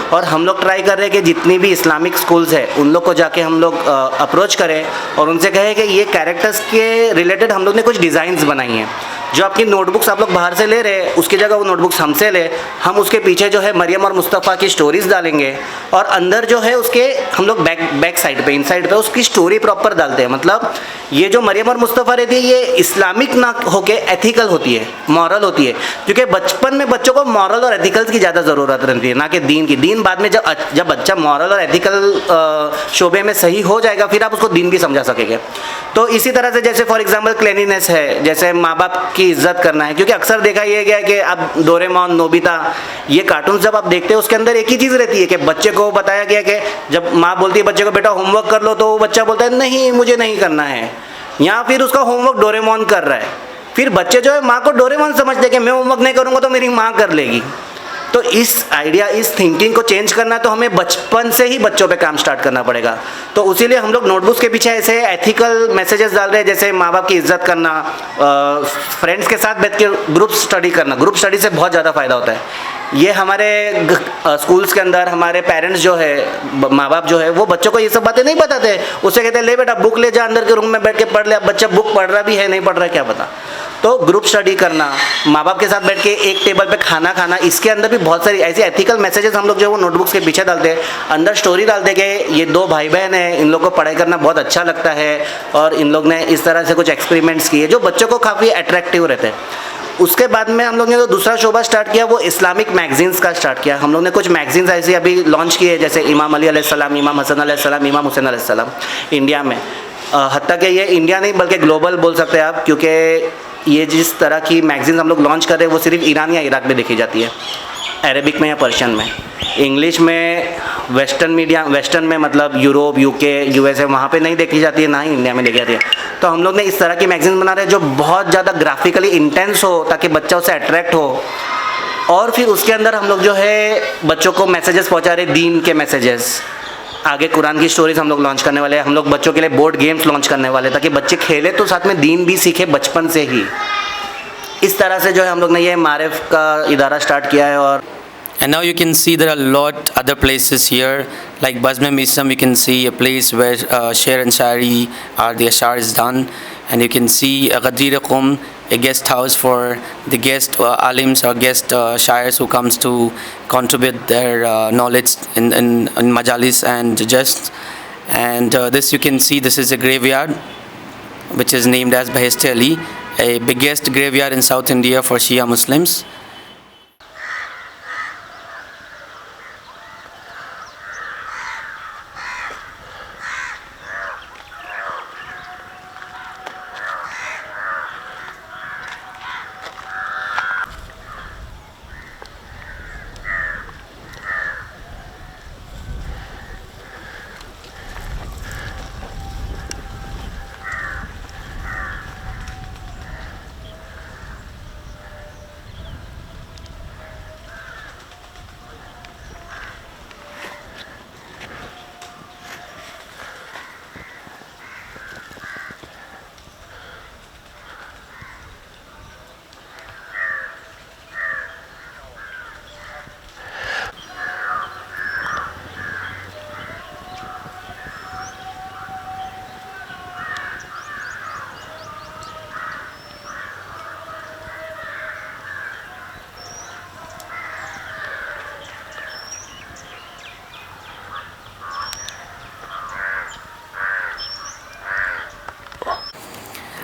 اور ہم لوگ ٹرائی کر رہے ہیں کہ جتنی بھی اسلامک اسکولز ہیں ان لوگ کو جا کے ہم لوگ اپروچ کریں اور ان سے کہیں کہ یہ کیریکٹرز کے ریلیٹڈ ہم لوگ نے کچھ ڈیزائنز بنائی ہیں. جو آپ کی نوٹ بکس آپ لوگ باہر سے لے رہے اس کی جگہ وہ نوٹ بکس ہم سے لے, ہم اس کے پیچھے جو ہے مریم اور مصطفیٰ کی سٹوریز ڈالیں گے, اور اندر جو ہے اس کے ہم لوگ بیک سائڈ پہ ان سائڈ پہ اس کی سٹوری پراپر ڈالتے ہیں. مطلب یہ جو مریم اور مصطفیٰ رہتی ہے یہ اسلامک نہ ہو کے ایتھیکل ہوتی ہے, مورل ہوتی ہے, کیونکہ بچپن میں بچوں کو مورل اور ایتھیکلز کی زیادہ ضرورت رہتی ہے نہ کہ دین کی. دین بعد میں جب بچہ مورل اور ایتھیکل شعبے میں صحیح ہو جائے گا پھر آپ اس کو دین بھی سمجھا سکیں گے. تو اسی طرح سے جیسے فار ایگزامپل کلینینس ہے, جیسے ماں باپ کی عزت کرنا ہے, کیونکہ اکثر دیکھا یہ گیا کہ اب ڈوریمون, نوبیتا, یہ کارٹونز جب آپ دیکھتے ہیں اس کے اندر ایک ہی چیز رہتی ہے کہ بچے کو بتایا گیا کہ جب ماں بولتی ہے بچے کو بیٹا ہوم ورک کر لو تو وہ بچہ بولتا ہے نہیں مجھے نہیں کرنا ہے, یا پھر اس کا ہوم ورک ڈوریمون کر رہا ہے. پھر بچے جو ہے ماں کو ڈوریمون سمجھتے ہیں کہ میں ہوم ورک نہیں کروں گا تو میری ماں کر لے گی. تو اس آئیڈیا اس تھنکنگ کو چینج کرنا ہے تو ہمیں بچپن سے ہی بچوں پہ کام سٹارٹ کرنا پڑے گا. تو اسی لیے ہم لوگ نوٹ بکس کے پیچھے ایسے ایتھیکل میسیجز ڈال رہے ہیں, جیسے ماں باپ کی عزت کرنا, فرینڈس کے ساتھ بیٹھ کے گروپ اسٹڈی کرنا. گروپ اسٹڈی سے بہت زیادہ فائدہ ہوتا ہے. یہ ہمارے اسکولس کے اندر ہمارے پیرنٹس جو ہے ماں باپ جو ہے وہ بچوں کو یہ سب باتیں نہیں بتاتے. اسے کہتے ہیں لے بیٹا بک لے جا اندر کے روم میں بیٹھ کے پڑھ لے. اب بچہ بک پڑھ رہا بھی ہے نہیں پڑھ رہا ہے کیا پتا. تو گروپ اسٹڈی کرنا, ماں باپ کے ساتھ بیٹھ کے ایک ٹیبل پہ کھانا کھانا, اس کے اندر بھی بہت ساری ایسی ایتھیکل میسیجز ہم لوگ جو ہے وہ نوٹ بکس کے پیچھے ڈالتے ہیں. اندر اسٹوری ڈالتے کہ یہ 2 بھائی بہن ہیں, ان لوگ کو پڑھائی کرنا بہت اچھا لگتا ہے اور ان لوگ نے اس طرح سے کچھ ایکسپیریمنٹس کیے جو بچوں کو کافی اٹریکٹیو رہتے ہیں. اس کے بعد میں ہم لوگ نے جو دوسرا شعبہ اسٹارٹ کیا وہ اسلامک میگزینس کا اسٹارٹ کیا. ہم لوگ نے کچھ میگزینس ایسی ابھی لانچ کیے جیسے امام علی علیہ السلام, امام حسن علیہ السلام, امام حسین علیہ السلام انڈیا میں. حتیٰ کہ یہ انڈیا نہیں بلکہ گلوبل بول سکتے ہیں آپ, کیونکہ یہ جس طرح کی میگزینس ہم لوگ لانچ کر رہے ہیں وہ صرف ایران یا عراق میں دیکھی جاتی ہے, عربک میں یا پرشین میں. انگلش میں ویسٹرن میں مطلب یوروپ, یو کے, یو ایس اے وہاں پہ نہیں دیکھی جاتی ہے, نہ ہی انڈیا میں دیکھی جاتی ہے. تو ہم لوگ نے اس طرح کی میگزین بنا رہے ہیں جو بہت زیادہ گرافیکلی انٹینس ہو تاکہ بچہ اسے اٹریکٹ ہو. اور پھر اس کے اندر ہم لوگ جو ہے بچوں کو میسیجز پہنچا رہے, دین کے میسیجز. آگے قرآن کی اسٹوریز ہم لوگ لانچ کرنے والے ہیں. ہم لوگ بچوں کے لیے بورڈ گیمز لانچ کرنے والے تاکہ بچے کھیلے تو ساتھ میں دین بھی سیکھے بچپن سے ہی. اس طرح سے جو ہے ہم لوگ نے یہ معرف کا ادارہ اسٹارٹ کیا ہے. اور And now you can see there are a lot other places here, like Bazm Misam. You can see a place where Sher and Shari or the Ashar is done, and you can see a Ghadir Qum, a guest house for the guest alims or guest shairs who comes to contribute their knowledge in majalis and just. And this you can see, this is a graveyard which is named as Bahest Ali, a biggest graveyard in South India for Shia Muslims.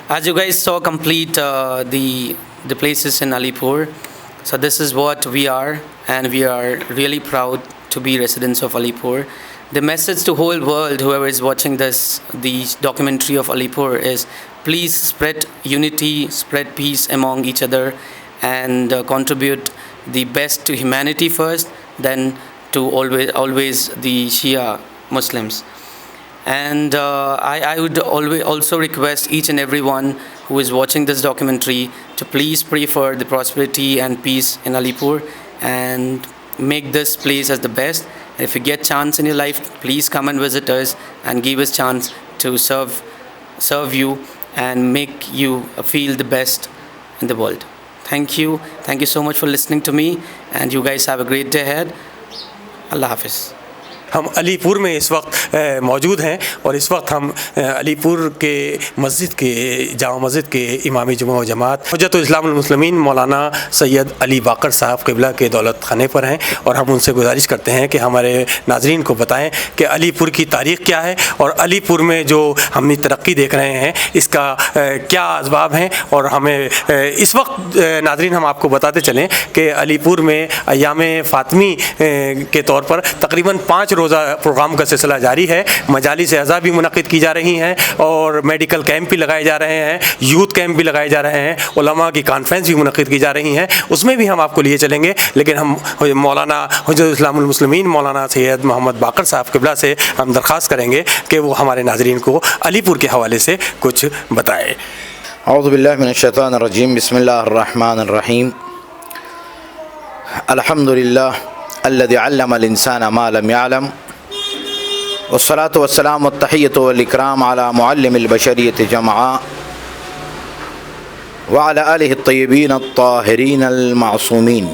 As you guys saw complete the places in Alipur, so this is what we are, and we are really proud to be residents of Alipur. The message to whole world, whoever is watching the documentary of Alipur, is please spread unity, spread peace among each other, and contribute the best to humanity first, then to always the Shia Muslims. And I would always also request each and everyone who is watching this documentary to please pray for the prosperity and peace in Alipur and make this place as the best. And if you get chance in your life, please come and visit us and give us chance to serve you and make you feel the best in the world. Thank you so much for listening to me, and you guys have a great day ahead. Allah Hafiz. ہم علی پور میں اس وقت موجود ہیں اور اس وقت ہم علی پور کے جامع مسجد کے امام جمعہ و جماعت حجت الاسلام المسلمین مولانا سید علی باقر صاحب قبلہ کے دولت خانے پر ہیں، اور ہم ان سے گزارش کرتے ہیں کہ ہمارے ناظرین کو بتائیں کہ علی پور کی تاریخ کیا ہے اور علی پور میں جو ہم نے ترقی دیکھ رہے ہیں اس کا کیا اسباب ہیں. اور ہمیں اس وقت ناظرین ہم آپ کو بتاتے چلیں کہ علی پور میں ایام فاطمی کے طور پر تقریباً 5 روزہ پروگرام کا سلسلہ جاری ہے. مجالس اعزاء بھی منعقد کی جا رہی ہیں اور میڈیکل کیمپ بھی لگائے جا رہے ہیں، یوتھ کیمپ بھی لگائے جا رہے ہیں، علماء کی کانفرنس بھی منعقد کی جا رہی ہیں، اس میں بھی ہم آپ کو لیے چلیں گے. لیکن ہم مولانا حجت الاسلام المسلمین مولانا سید محمد باقر صاحب قبلہ سے ہم درخواست کریں گے کہ وہ ہمارے ناظرین کو علی پور کے حوالے سے کچھ بتائے. اعوذ باللہ من الشیطان الرجیم، بسم اللہ الرحمن الرحیم. الحمدللہ الذی علم الانسان ما لم يعلم، والصلاة والسلام والتحیۃ والاکرام علی معلم البشریۃ جمعا وعلی آلہ الطیبین الطاہرین المعصومین.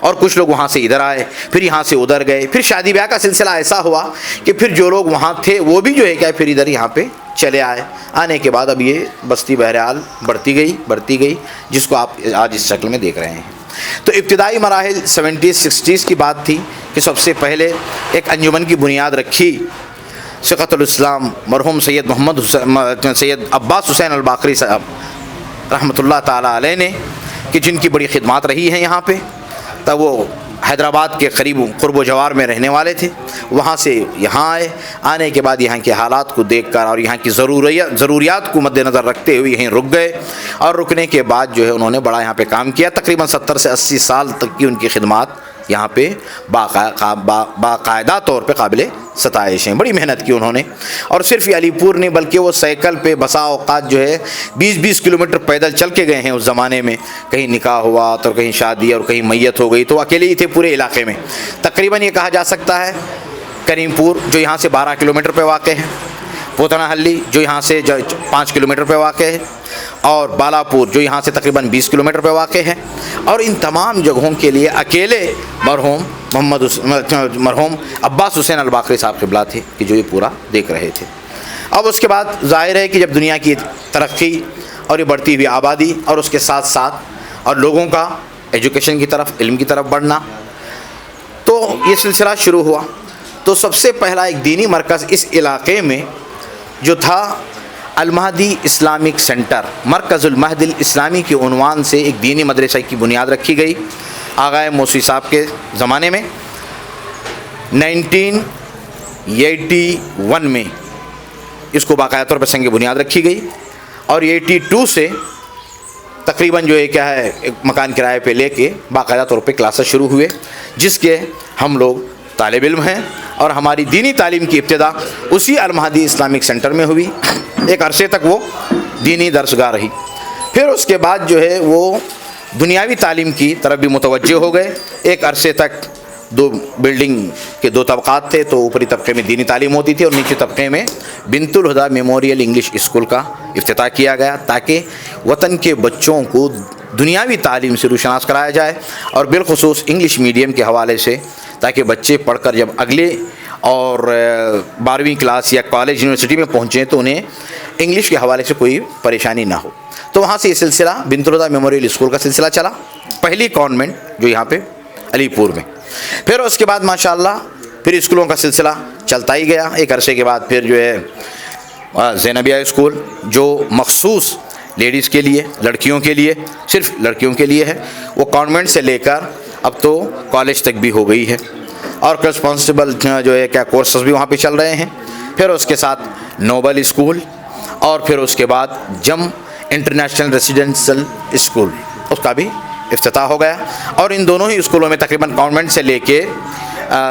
اور کچھ لوگ وہاں سے ادھر آئے، پھر یہاں سے ادھر گئے، پھر شادی بیاہ کا سلسلہ ایسا ہوا کہ پھر جو لوگ وہاں تھے وہ بھی جو ہے کیا پھر ادھر یہاں پہ چلے آئے۔ آنے کے بعد اب یہ بستی بہرحال بڑھتی گئی جس کو آپ آج اس شکل میں دیکھ رہے ہیں۔ تو ابتدائی مراحل 70s 60s کی بات تھی کہ سب سے پہلے ایک انجمن کی بنیاد رکھی ثقۃ الاسلام مرحوم سید عباس حسین الباقری صاحب رحمۃ اللہ تعالیٰ علیہ نے، کہ جن کی بڑی خدمات رہی ہیں یہاں پہ۔ تب وہ حیدرآباد کے قرب و جوار میں رہنے والے تھے، وہاں سے یہاں آئے۔ آنے کے بعد یہاں کے حالات کو دیکھ کر اور یہاں کی ضروریات کو مد نظر رکھتے ہوئے یہیں رک گئے، اور رکنے کے بعد جو ہے انہوں نے بڑا یہاں پہ کام کیا۔ تقریباً 70 سے 80 سال تک کی ان کی خدمات یہاں پہ باقاعدہ طور پہ قابل ستائش ہیں۔ بڑی محنت کی انہوں نے، اور صرف یہ علی پور نہیں بلکہ وہ سائیکل پہ بسا اوقات جو ہے 20-20 کلومیٹر پیدل چل کے گئے ہیں اس زمانے میں۔ کہیں نکاح ہوا تو کہیں شادی اور کہیں میت ہو گئی تو اکیلے ہی تھے پورے علاقے میں۔ تقریباً یہ کہا جا سکتا ہے کریم پور جو یہاں سے 12 کلومیٹر پہ واقع ہے، پوتنا حلی جو یہاں سے 5 کلومیٹر پہ واقع ہے، اور بالاپور جو یہاں سے تقریباً 20 کلومیٹر پہ واقع ہے، اور ان تمام جگہوں کے لیے اکیلے مرحوم عباس حسین الباقری صاحب قبلہ تھے کہ جو یہ پورا دیکھ رہے تھے۔ اب اس کے بعد ظاہر ہے کہ جب دنیا کی ترقی اور یہ بڑھتی ہوئی آبادی اور اس کے ساتھ ساتھ اور لوگوں کا ایجوکیشن کی طرف، علم کی طرف بڑھنا، تو یہ سلسلہ شروع ہوا۔ تو سب سے پہلا ایک دینی مرکز اس علاقے میں جو تھا المہدی اسلامک سینٹر، مرکز المہدی الاسلامی کے عنوان سے ایک دینی مدرسہ کی بنیاد رکھی گئی آغا موسی صاحب کے زمانے میں 1981 میں۔ اس کو باقاعدہ طور پر سنگ بنیاد رکھی گئی، اور 82 سے تقریباً جو ہے کیا ہے ایک مکان کرائے پہ لے کے باقاعدہ طور پہ کلاسز شروع ہوئے، جس کے ہم لوگ طالب علم ہیں، اور ہماری دینی تعلیم کی ابتدا اسی المہدی اسلامک سینٹر میں ہوئی۔ ایک عرصے تک وہ دینی درسگاہ رہی، پھر اس کے بعد جو ہے وہ دنیاوی تعلیم کی طرف بھی متوجہ ہو گئے۔ ایک عرصے تک 2 بلڈنگ کے 2 طبقات تھے، تو اوپری طبقے میں دینی تعلیم ہوتی تھی اور نیچے طبقے میں بنت الہدا میموریل انگلش اسکول کا افتتاح کیا گیا، تاکہ وطن کے بچوں کو دنیاوی تعلیم سے روشناس کرایا جائے، اور بالخصوص انگلش میڈیم کے حوالے سے، تاکہ بچے پڑھ کر جب اگلے اور 12ویں کلاس یا کالج یونیورسٹی میں پہنچیں تو انہیں انگلش کے حوالے سے کوئی پریشانی نہ ہو۔ تو وہاں سے یہ سلسلہ بنت الہدا میموریل اسکول کا سلسلہ چلا، پہلی کانوینٹ جو یہاں پہ علی پور میں۔ پھر اس کے بعد ماشاءاللہ پھر اسکولوں کا سلسلہ چلتا ہی گیا۔ ایک عرصے کے بعد پھر جو ہے زینبیہ اسکول جو مخصوص لیڈیز کے لیے، لڑکیوں کے لیے، صرف لڑکیوں کے لیے ہے، وہ کانوینٹ سے لے کر اب تو کالج تک بھی ہو گئی ہے، اور کرسپانسبل جو ہے کیا کورسز بھی وہاں پہ چل رہے ہیں۔ پھر اس کے ساتھ نوبل اسکول، اور پھر اس کے بعد جم انٹرنیشنل ریزیڈنشل اسکول، اس کا بھی افتتاح ہو گیا۔ اور ان دونوں ہی اسکولوں میں تقریباً کانوینٹ سے لے کے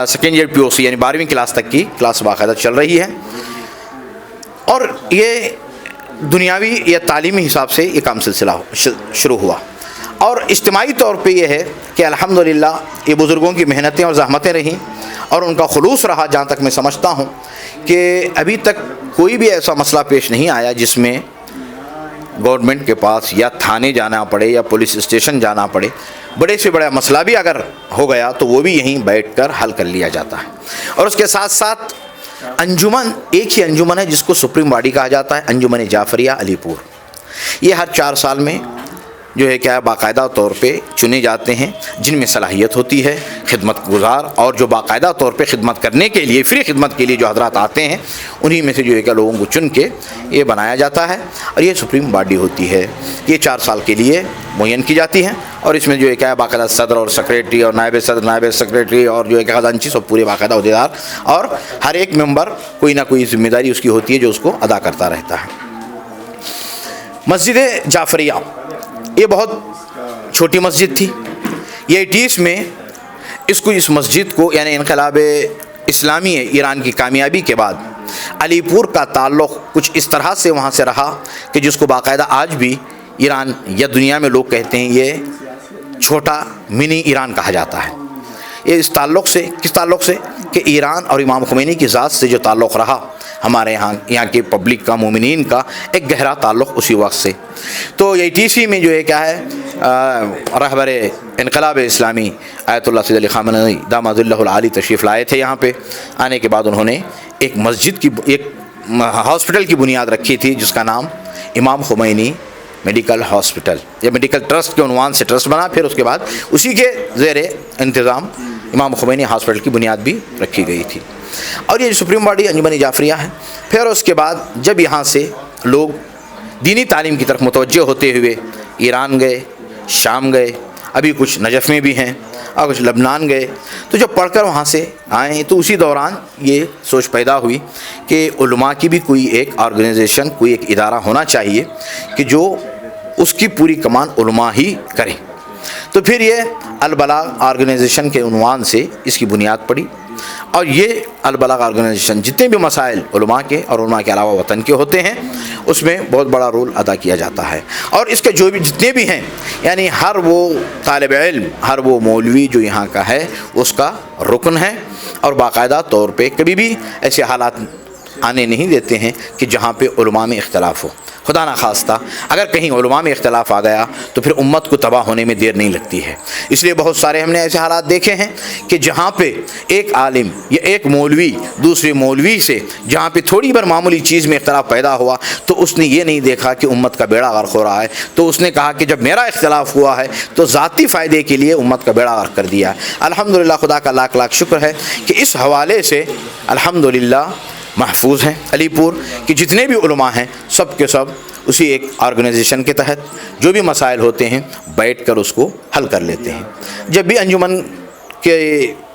سیکنڈ ایئر POC یعنی 12ویں کلاس تک کی کلاس باقاعدہ چل رہی ہے، اور یہ دنیاوی یا تعلیمی حساب سے یہ کام سلسلہ شروع ہوا۔ اور اجتماعی طور پہ یہ ہے کہ الحمدللہ یہ بزرگوں کی محنتیں اور زحمتیں رہیں، اور ان کا خلوص رہا، جہاں تک میں سمجھتا ہوں کہ ابھی تک کوئی بھی ایسا مسئلہ پیش نہیں آیا جس میں گورنمنٹ کے پاس یا تھانے جانا پڑے یا پولیس اسٹیشن جانا پڑے۔ بڑے سے بڑا مسئلہ بھی اگر ہو گیا تو وہ بھی یہیں بیٹھ کر حل کر لیا جاتا ہے۔ اور اس کے ساتھ ساتھ انجمن، ایک ہی انجمن ہے جس کو سپریم باڈی کہا جاتا ہے، انجمن جعفریہ علی پور۔ یہ ہر 4 سال میں جو ہے کیا باقاعدہ طور پہ چنے جاتے ہیں، جن میں صلاحیت ہوتی ہے، خدمت گزار، اور جو باقاعدہ طور پہ خدمت کرنے کے لیے، فری خدمت کے لیے جو حضرات آتے ہیں، انہی میں سے جو ہے کہ لوگوں کو چن کے یہ بنایا جاتا ہے، اور یہ سپریم باڈی ہوتی ہے۔ یہ 4 سال کے لیے معین کی جاتی ہے، اور اس میں جو ہے کیا باقاعدہ صدر اور سیکریٹری اور نائب صدر، نائب سیکریٹری، اور جو ہے کہ خزانچی سب پورے باقاعدہ عہدیدار، اور ہر ایک ممبر کوئی نہ کوئی ذمہ داری اس کی ہوتی ہے جو اس کو ادا کرتا رہتا ہے۔ مسجد جعفریہ یہ بہت چھوٹی مسجد تھی۔ یہ 80s میں اس مسجد کو یعنی انقلاب اسلامی ایران کی کامیابی کے بعد علی پور کا تعلق کچھ اس طرح سے وہاں سے رہا کہ جس کو باقاعدہ آج بھی ایران یا دنیا میں لوگ کہتے ہیں یہ چھوٹا منی ایران کہا جاتا ہے۔ یہ اس تعلق سے، کس تعلق سے کہ ایران اور امام خمینی کی ذات سے جو تعلق رہا، ہمارے یہاں کے پبلک کا، مومنین کا ایک گہرا تعلق اسی وقت سے. تو یہ TC میں جو ہے کیا ہے رہبر انقلاب اسلامی آیت اللہ سید علی خامنہئی داماد اللہ العالی تشریف لائے تھے. یہاں پہ آنے کے بعد انہوں نے ایک مسجد کی، ایک ہاسپٹل کی بنیاد رکھی تھی جس کا نام امام خمینی میڈیکل ہاسپٹل یا میڈیکل ٹرسٹ کے عنوان سے ٹرسٹ بنا. پھر اس کے بعد اسی کے زیر انتظام امام خمینی ہاسپٹل کی بنیاد بھی رکھی گئی تھی. اور یہ سپریم باڈی انجمن جعفریہ ہے. پھر اس کے بعد جب یہاں سے لوگ دینی تعلیم کی طرف متوجہ ہوتے ہوئے ایران گئے، شام گئے، ابھی کچھ نجف میں بھی ہیں اور کچھ لبنان گئے، تو جب پڑھ کر وہاں سے آئیں تو اسی دوران یہ سوچ پیدا ہوئی کہ علماء کی بھی کوئی ایک آرگنائزیشن، کوئی ایک ادارہ ہونا چاہیے کہ جو اس کی پوری کمان علماء ہی کریں. تو پھر یہ البلاغ آرگنائزیشن کے عنوان سے اس کی بنیاد پڑی. اور یہ البلاغ آرگنائزیشن جتنے بھی مسائل علماء کے اور علماء کے علاوہ وطن کے ہوتے ہیں اس میں بہت بڑا رول ادا کیا جاتا ہے. اور اس کے جو بھی جتنے بھی ہیں، یعنی ہر وہ طالب علم، ہر وہ مولوی جو یہاں کا ہے اس کا رکن ہے. اور باقاعدہ طور پہ کبھی بھی ایسے حالات آنے نہیں دیتے ہیں کہ جہاں پہ علماء میں اختلاف ہو. خدا نخواستہ اگر کہیں علماء میں اختلاف آ گیا تو پھر امت کو تباہ ہونے میں دیر نہیں لگتی ہے. اس لیے بہت سارے ہم نے ایسے حالات دیکھے ہیں کہ جہاں پہ ایک عالم یا ایک مولوی دوسرے مولوی سے جہاں پہ تھوڑی بر معمولی چیز میں اختلاف پیدا ہوا تو اس نے یہ نہیں دیکھا کہ امت کا بیڑا غرق ہو رہا ہے، تو اس نے کہا کہ جب میرا اختلاف ہوا ہے تو ذاتی فائدے کے لیے امت کا بیڑا غرق کر دیا. الحمدللہ خدا کا لاکھ لاکھ شکر ہے کہ اس حوالے سے الحمدللہ محفوظ ہیں. علی پور کے جتنے بھی علماء ہیں سب کے سب اسی ایک آرگنائزیشن کے تحت جو بھی مسائل ہوتے ہیں بیٹھ کر اس کو حل کر لیتے ہیں. جب بھی انجمن کے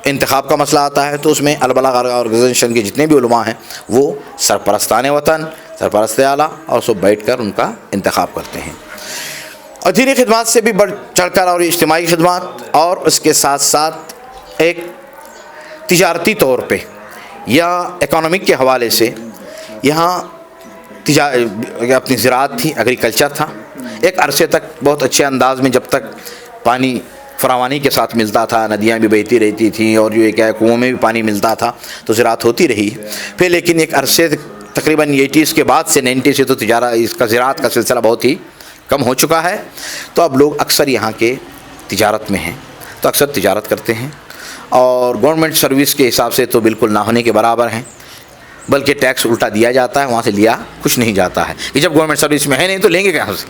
انتخاب کا مسئلہ آتا ہے تو اس میں البلاغ آرگنائزیشن کے جتنے بھی علماء ہیں وہ سرپرستان وطن، سرپرست اعلیٰ اور سب بیٹھ کر ان کا انتخاب کرتے ہیں. اور دینی خدمات سے بھی بڑھ چڑھ کر اور اجتماعی خدمات اور اس کے ساتھ ساتھ ایک تجارتی طور پہ یا اکانومک کے حوالے سے یہاں اپنی زراعت تھی، ایگریکلچر تھا. ایک عرصے تک بہت اچھے انداز میں جب تک پانی فراوانی کے ساتھ ملتا تھا، ندیاں بھی بہتی رہتی تھیں اور جو کیا ہے کنوؤں میں بھی پانی ملتا تھا تو زراعت ہوتی رہی. پھر لیکن ایک عرصے تقریباً 80s کے بعد سے 90 سے تو اس کا زراعت کا سلسلہ بہت ہی کم ہو چکا ہے. تو اب لوگ اکثر یہاں کے تجارت میں ہیں تو اکثر تجارت کرتے ہیں اور گورنمنٹ سروس کے حساب سے تو بالکل نہ ہونے کے برابر ہیں، بلکہ ٹیکس الٹا دیا جاتا ہے، وہاں سے لیا کچھ نہیں جاتا ہے کہ جب گورنمنٹ سروس میں ہے نہیں تو لیں گے کہاں سے.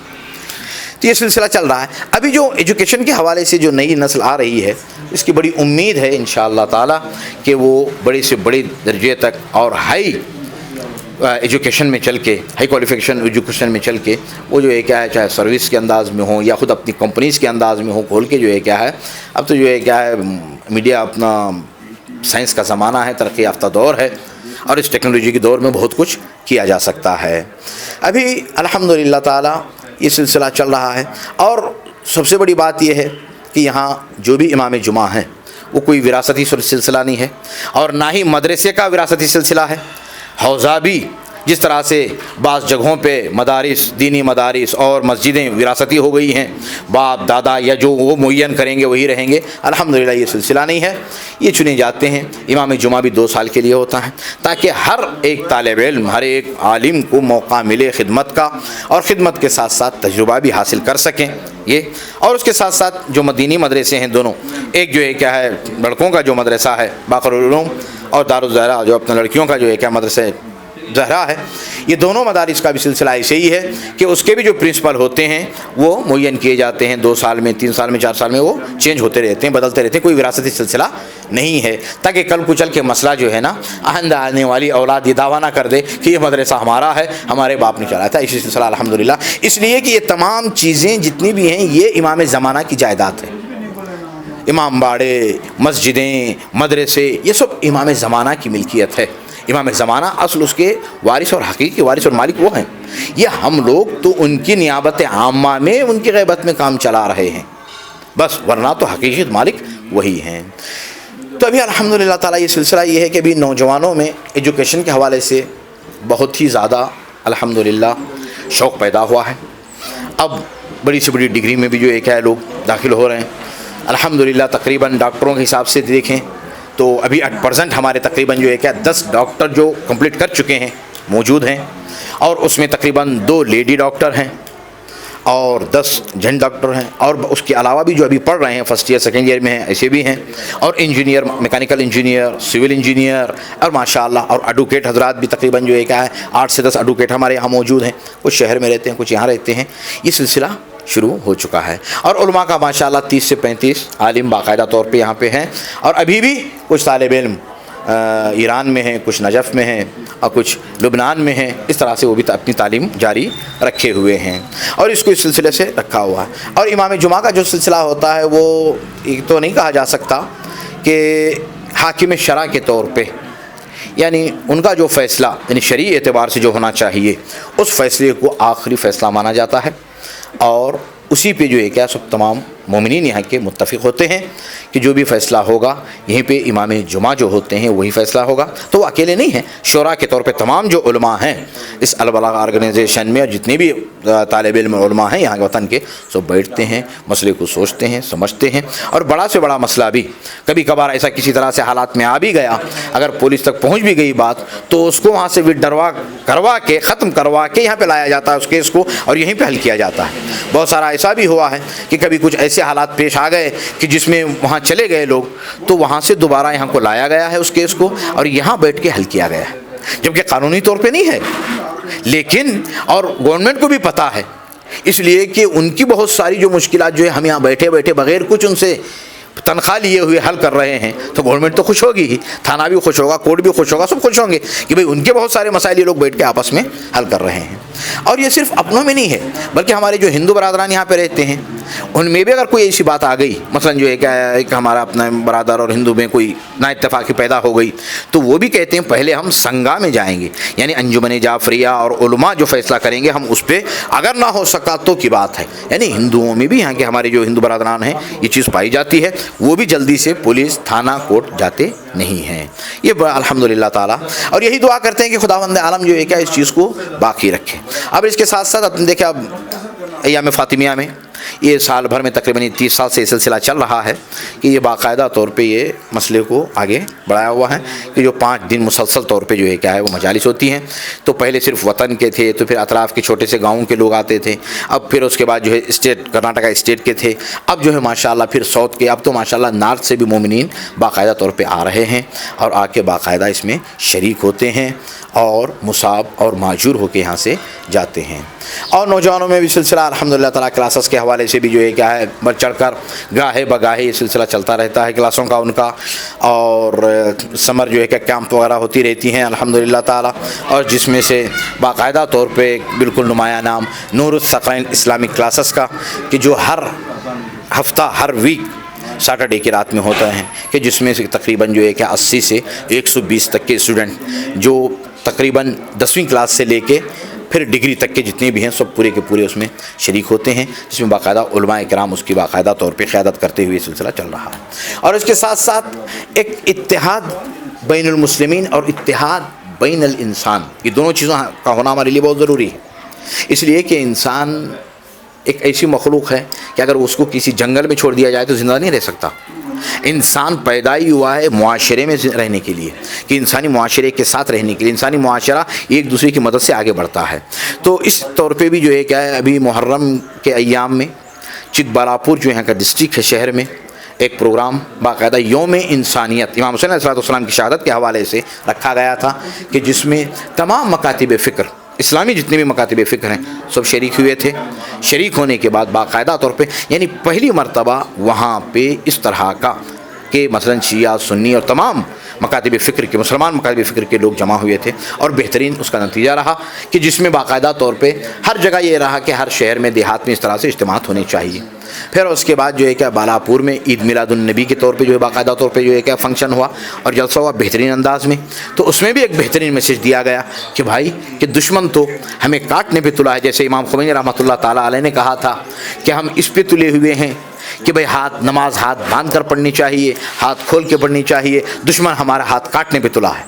تو یہ سلسلہ چل رہا ہے. ابھی جو ایجوکیشن کے حوالے سے جو نئی نسل آ رہی ہے اس کی بڑی امید ہے انشاءاللہ تعالی کہ وہ بڑے سے بڑے درجے تک اور ہائی ایجوکیشن میں چل کے، ہائی کوالیفیکیشن ایجوکیشن میں چل کے وہ جو ہے کیا ہے چاہے سروس کے انداز میں ہوں یا خود اپنی کمپنیز کے انداز میں ہو کھول کے جو ہے کیا ہے اب تو جو ہے کیا ہے میڈیا اپنا سائنس کا زمانہ ہے، ترقی یافتہ دور ہے اور اس ٹیکنالوجی کے دور میں بہت کچھ کیا جا سکتا ہے. ابھی الحمدللہ تعالی یہ سلسلہ چل رہا ہے. اور سب سے بڑی بات یہ ہے کہ یہاں جو بھی امام جمعہ ہیں وہ کوئی وراثتی سلسلہ نہیں ہے اور نہ ہی مدرسے کا وراثتی سلسلہ ہے. حوزہ بھی جس طرح سے بعض جگہوں پہ مدارس، دینی مدارس اور مسجدیں وراثتی ہو گئی ہیں، باپ دادا یا جو وہ معین کریں گے وہی رہیں گے، الحمدللہ یہ سلسلہ نہیں ہے. یہ چنے جاتے ہیں. امام جمعہ بھی 2 سال کے لیے ہوتا ہے تاکہ ہر ایک طالب علم، ہر ایک عالم کو موقع ملے خدمت کا اور خدمت کے ساتھ ساتھ تجربہ بھی حاصل کر سکیں. یہ اور اس کے ساتھ ساتھ جو دینی مدرسے ہیں دونوں، ایک جو ہے کیا ہے لڑکوں کا جو مدرسہ ہے باقر العلوم اور دارالزہرا جو اپنے لڑکیوں کا جو ہے کیا مدرسہ زہرا ہے، یہ دونوں مدارس کا بھی سلسلہ ایسے ہی ہے کہ اس کے بھی جو پرنسپل ہوتے ہیں وہ معین کیے جاتے ہیں. 2 سال میں، 3 سال میں، 4 سال میں وہ چینج ہوتے رہتے ہیں، بدلتے رہتے ہیں. کوئی وراثتی سلسلہ نہیں ہے تاکہ کل کچل کے مسئلہ جو ہے نا آئندہ آنے والی اولاد یہ دعویٰ نہ کر دے کہ یہ مدرسہ ہمارا ہے، ہمارے باپ نے چلایا تھا. اسی سلسلہ الحمدللہ اس لیے کہ یہ تمام چیزیں جتنی بھی ہیں یہ امام زمانہ کی جائیداد ہے. امام باڑے، مسجدیں، مدرسے یہ سب امام زمانہ کی ملکیت ہے. امام زمانہ اصل اس کے وارث اور حقیقی وارث اور مالک وہ ہیں. یہ ہم لوگ تو ان کی نیابت عامہ میں ان کی غیبت میں کام چلا رہے ہیں بس، ورنہ تو حقیقی مالک وہی ہیں. تو ابھی الحمدللہ تعالیٰ یہ سلسلہ یہ ہے کہ ابھی نوجوانوں میں ایجوکیشن کے حوالے سے بہت ہی زیادہ الحمدللہ شوق پیدا ہوا ہے. اب بڑی سے بڑی ڈگری میں بھی جو ایک ہے لوگ داخل ہو رہے ہیں الحمدللہ. تقریباً ڈاکٹروں کے حساب سے دیکھیں تو ابھی ایٹ پرزینٹ ہمارے تقریباً جو ہے کیا 10 ڈاکٹر جو کمپلیٹ کر چکے ہیں موجود ہیں، اور اس میں تقریباً 2 لیڈی ڈاکٹر ہیں اور 10 جینٹ ڈاکٹر ہیں، اور اس کے علاوہ بھی جو ابھی پڑھ رہے ہیں فرسٹ ایئر سیکنڈ ایئر میں ہیں ایسے بھی ہیں، اور engineer, mechanical engineer, civil engineer, اور ماشاءاللہ اور ایڈوکیٹ حضرات بھی تقریباً جو ہے کیا ہے 8 سے 10 ایڈوکیٹ ہمارے یہاں موجود ہیں، کچھ شہر میں رہتے ہیں کچھ یہاں رہتے ہیں۔ یہ سلسلہ شروع ہو چکا ہے، اور علماء کا ماشاءاللہ 30 سے 35 عالم باقاعدہ طور پہ یہاں پہ ہیں، اور ابھی بھی کچھ طالب علم ایران میں ہیں، کچھ نجف میں ہیں، اور کچھ لبنان میں ہیں، اس طرح سے وہ بھی اپنی تعلیم جاری رکھے ہوئے ہیں، اور اس کو اس سلسلے سے رکھا ہوا ہے۔ اور امام جمعہ کا جو سلسلہ ہوتا ہے وہ ایک تو نہیں کہا جا سکتا کہ حاکم شرع کے طور پہ، یعنی ان کا جو فیصلہ یعنی شرعی اعتبار سے جو ہونا چاہیے اس فیصلے کو آخری فیصلہ مانا جاتا ہے، اور اسی پہ جو ہے کیا سب تمام مومنین یہاں کے متفق ہوتے ہیں کہ جو بھی فیصلہ ہوگا یہیں پہ امام جمعہ جو ہوتے ہیں وہی فیصلہ ہوگا۔ تو وہ اکیلے نہیں ہیں، شورا کے طور پہ تمام جو علماء ہیں اس البلاغہ آرگنائزیشن میں، اور جتنے بھی طالب علم علماء ہیں یہاں کے وطن کے، سب بیٹھتے ہیں، مسئلے کو سوچتے ہیں، سمجھتے ہیں، اور بڑا سے بڑا مسئلہ بھی کبھی کبھار ایسا کسی طرح سے حالات میں آ بھی گیا، اگر پولیس تک پہنچ بھی گئی بات تو اس کو وہاں سے ڈروا کروا کے ختم کروا کے یہاں پہ لایا جاتا ہے اس کیس کو، اور یہیں پہ حل کیا جاتا ہے۔ بہت سارا ایسا بھی ہوا ہے کہ کبھی کچھ ایسے حالات پیش آ گئے کہ جس میں وہاں چلے گئے لوگ تو وہاں سے دوبارہ یہاں کو لایا گیا ہے اس کیس کو، اور یہاں بیٹھ کے حل کیا گیا ہے، جبکہ قانونی طور پہ نہیں ہے، لیکن اور گورنمنٹ کو بھی پتہ ہے، اس لیے کہ ان کی بہت ساری جو مشکلات جو ہے ہم یہاں بیٹھے بیٹھے بغیر کچھ ان سے تنخواہ لیے ہوئے حل کر رہے ہیں، تو گورنمنٹ تو خوش ہوگی ہی، تھانہ بھی خوش ہوگا، کورٹ بھی خوش ہوگا، سب خوش ہوں گے کہ بھئی ان کے بہت سارے مسائل یہ لوگ بیٹھ کے آپس میں حل کر رہے ہیں۔ اور یہ صرف اپنوں میں نہیں ہے بلکہ ہمارے جو ہندو برادران یہاں پہ رہتے ہیں ان میں بھی اگر کوئی ایسی بات آ گئی، مثلا جو ہے کہ ایک ہمارا اپنا برادر اور ہندو میں کوئی نا اتفاقی پیدا ہو گئی، تو وہ بھی کہتے ہیں پہلے ہم سنگا میں جائیں گے، یعنی انجمن جعفریہ اور علماء جو فیصلہ کریں گے ہم اس پہ، اگر نہ ہو سکا تو کی بات ہے۔ یعنی ہندوؤں میں بھی یہاں کے ہمارے جو ہندو برادران ہیں یہ چیز پائی جاتی ہے، وہ بھی جلدی سے پولیس تھانہ کورٹ جاتے نہیں ہیں، یہ الحمدللہ تعالیٰ، اور یہی دعا کرتے ہیں کہ خداوند عالم جو ہے کیا اس چیز کو باقی رکھے۔ اب اس کے ساتھ ساتھ آپ نے دیکھا اب ایام فاطمیہ میں یہ سال بھر میں تقریباً 30 سال سے یہ سلسلہ چل رہا ہے کہ یہ باقاعدہ طور پہ یہ مسئلے کو آگے بڑھایا ہوا ہے کہ جو 5 دن مسلسل طور پہ جو ہے کیا ہے وہ مجالس ہوتی ہیں۔ تو پہلے صرف وطن کے تھے، تو پھر اطراف کے چھوٹے سے گاؤں کے لوگ آتے تھے، اب پھر اس کے بعد جو ہے اسٹیٹ کرناٹکا اسٹیٹ کے تھے، اب جو ہے ماشاءاللہ پھر ساؤتھ کے، اب تو ماشاءاللہ نارتھ سے بھی مومنین باقاعدہ طور پہ آ رہے ہیں اور آ کے باقاعدہ اس میں شریک ہوتے ہیں اور مصاب اور معجور ہو کے یہاں سے جاتے ہیں۔ اور نوجوانوں میں بھی سلسلہ الحمدللہ تعالیٰ کلاسز کے حوالے سے بھی جو ہے کیا ہے بڑھ چڑھ کر گاہے بگاہے یہ سلسلہ چلتا رہتا ہے کلاسوں کا ان کا، اور سمر جو ہے کہ کیمپ وغیرہ ہوتی رہتی ہیں الحمدللہ تعالیٰ، اور جس میں سے باقاعدہ طور پہ بالکل نمایاں نام نور الثقلین اسلامک کلاسز کا، کہ جو ہر ہفتہ ہر ویک سیٹرڈے کی رات میں ہوتا ہے، کہ جس میں سے تقریباً جو ہے کہ 80 سے 120 تک کے اسٹوڈنٹ جو تقریباً 10ویں کلاس سے لے کے پھر ڈگری تک کے جتنے بھی ہیں سب پورے کے پورے اس میں شریک ہوتے ہیں، جس میں باقاعدہ علماء کرام اس کی باقاعدہ طور پہ قیادت کرتے ہوئے سلسلہ چل رہا ہے۔ اور اس کے ساتھ ساتھ ایک اتحاد بین المسلمین اور اتحاد بین الانسان، یہ دونوں چیزوں کا ہونا ہمارے لیے بہت ضروری ہے، اس لیے کہ انسان ایک ایسی مخلوق ہے کہ اگر اس کو کسی جنگل میں چھوڑ دیا جائے تو زندہ نہیں رہ سکتا۔ انسان پیدا ہی ہوا ہے معاشرے میں رہنے کے لیے، کہ انسانی معاشرے کے ساتھ رہنے کے لیے، انسانی معاشرہ ایک دوسرے کی مدد سے آگے بڑھتا ہے۔ تو اس طور پہ بھی جو ہے کیا ہے ابھی محرم کے ایام میں چکبلاپور جو یہاں کا ڈسٹرکٹ ہے شہر میں ایک پروگرام باقاعدہ یوم انسانیت امام حسین علیہ السلام کی شہادت کے حوالے سے رکھا گیا تھا، کہ جس میں تمام مکاتب فکر اسلامی جتنے بھی مکاتب فکر ہیں سب شریک ہوئے تھے۔ شریک ہونے کے بعد باقاعدہ طور پہ یعنی پہلی مرتبہ وہاں پہ اس طرح کا کہ مثلا شیعہ سنی اور تمام مکاتب فکر کے مسلمان مکاتب فکر کے لوگ جمع ہوئے تھے، اور بہترین اس کا نتیجہ رہا کہ جس میں باقاعدہ طور پہ ہر جگہ یہ رہا کہ ہر شہر میں دیہات میں اس طرح سے اجتماعات ہونے چاہیے۔ پھر اس کے بعد جو ہے کہ بالاپور میں عید میلاد النبی کے طور پہ جو ہے باقاعدہ طور پہ جو ہے کہ فنکشن ہوا اور جلسہ ہوا بہترین انداز میں، تو اس میں بھی ایک بہترین میسیج دیا گیا کہ بھائی کہ دشمن تو ہمیں کاٹنے پہ تلا ہے، جیسے امام خمینی رحمۃ اللہ تعالیٰ علیہ نے کہا تھا کہ ہم اس پہ تلے ہوئے ہیں کہ بھئی نماز ہاتھ باندھ کر پڑھنی چاہیے، ہاتھ کھول کے پڑھنی چاہیے، دشمن ہمارا ہاتھ کاٹنے پہ تلا ہے۔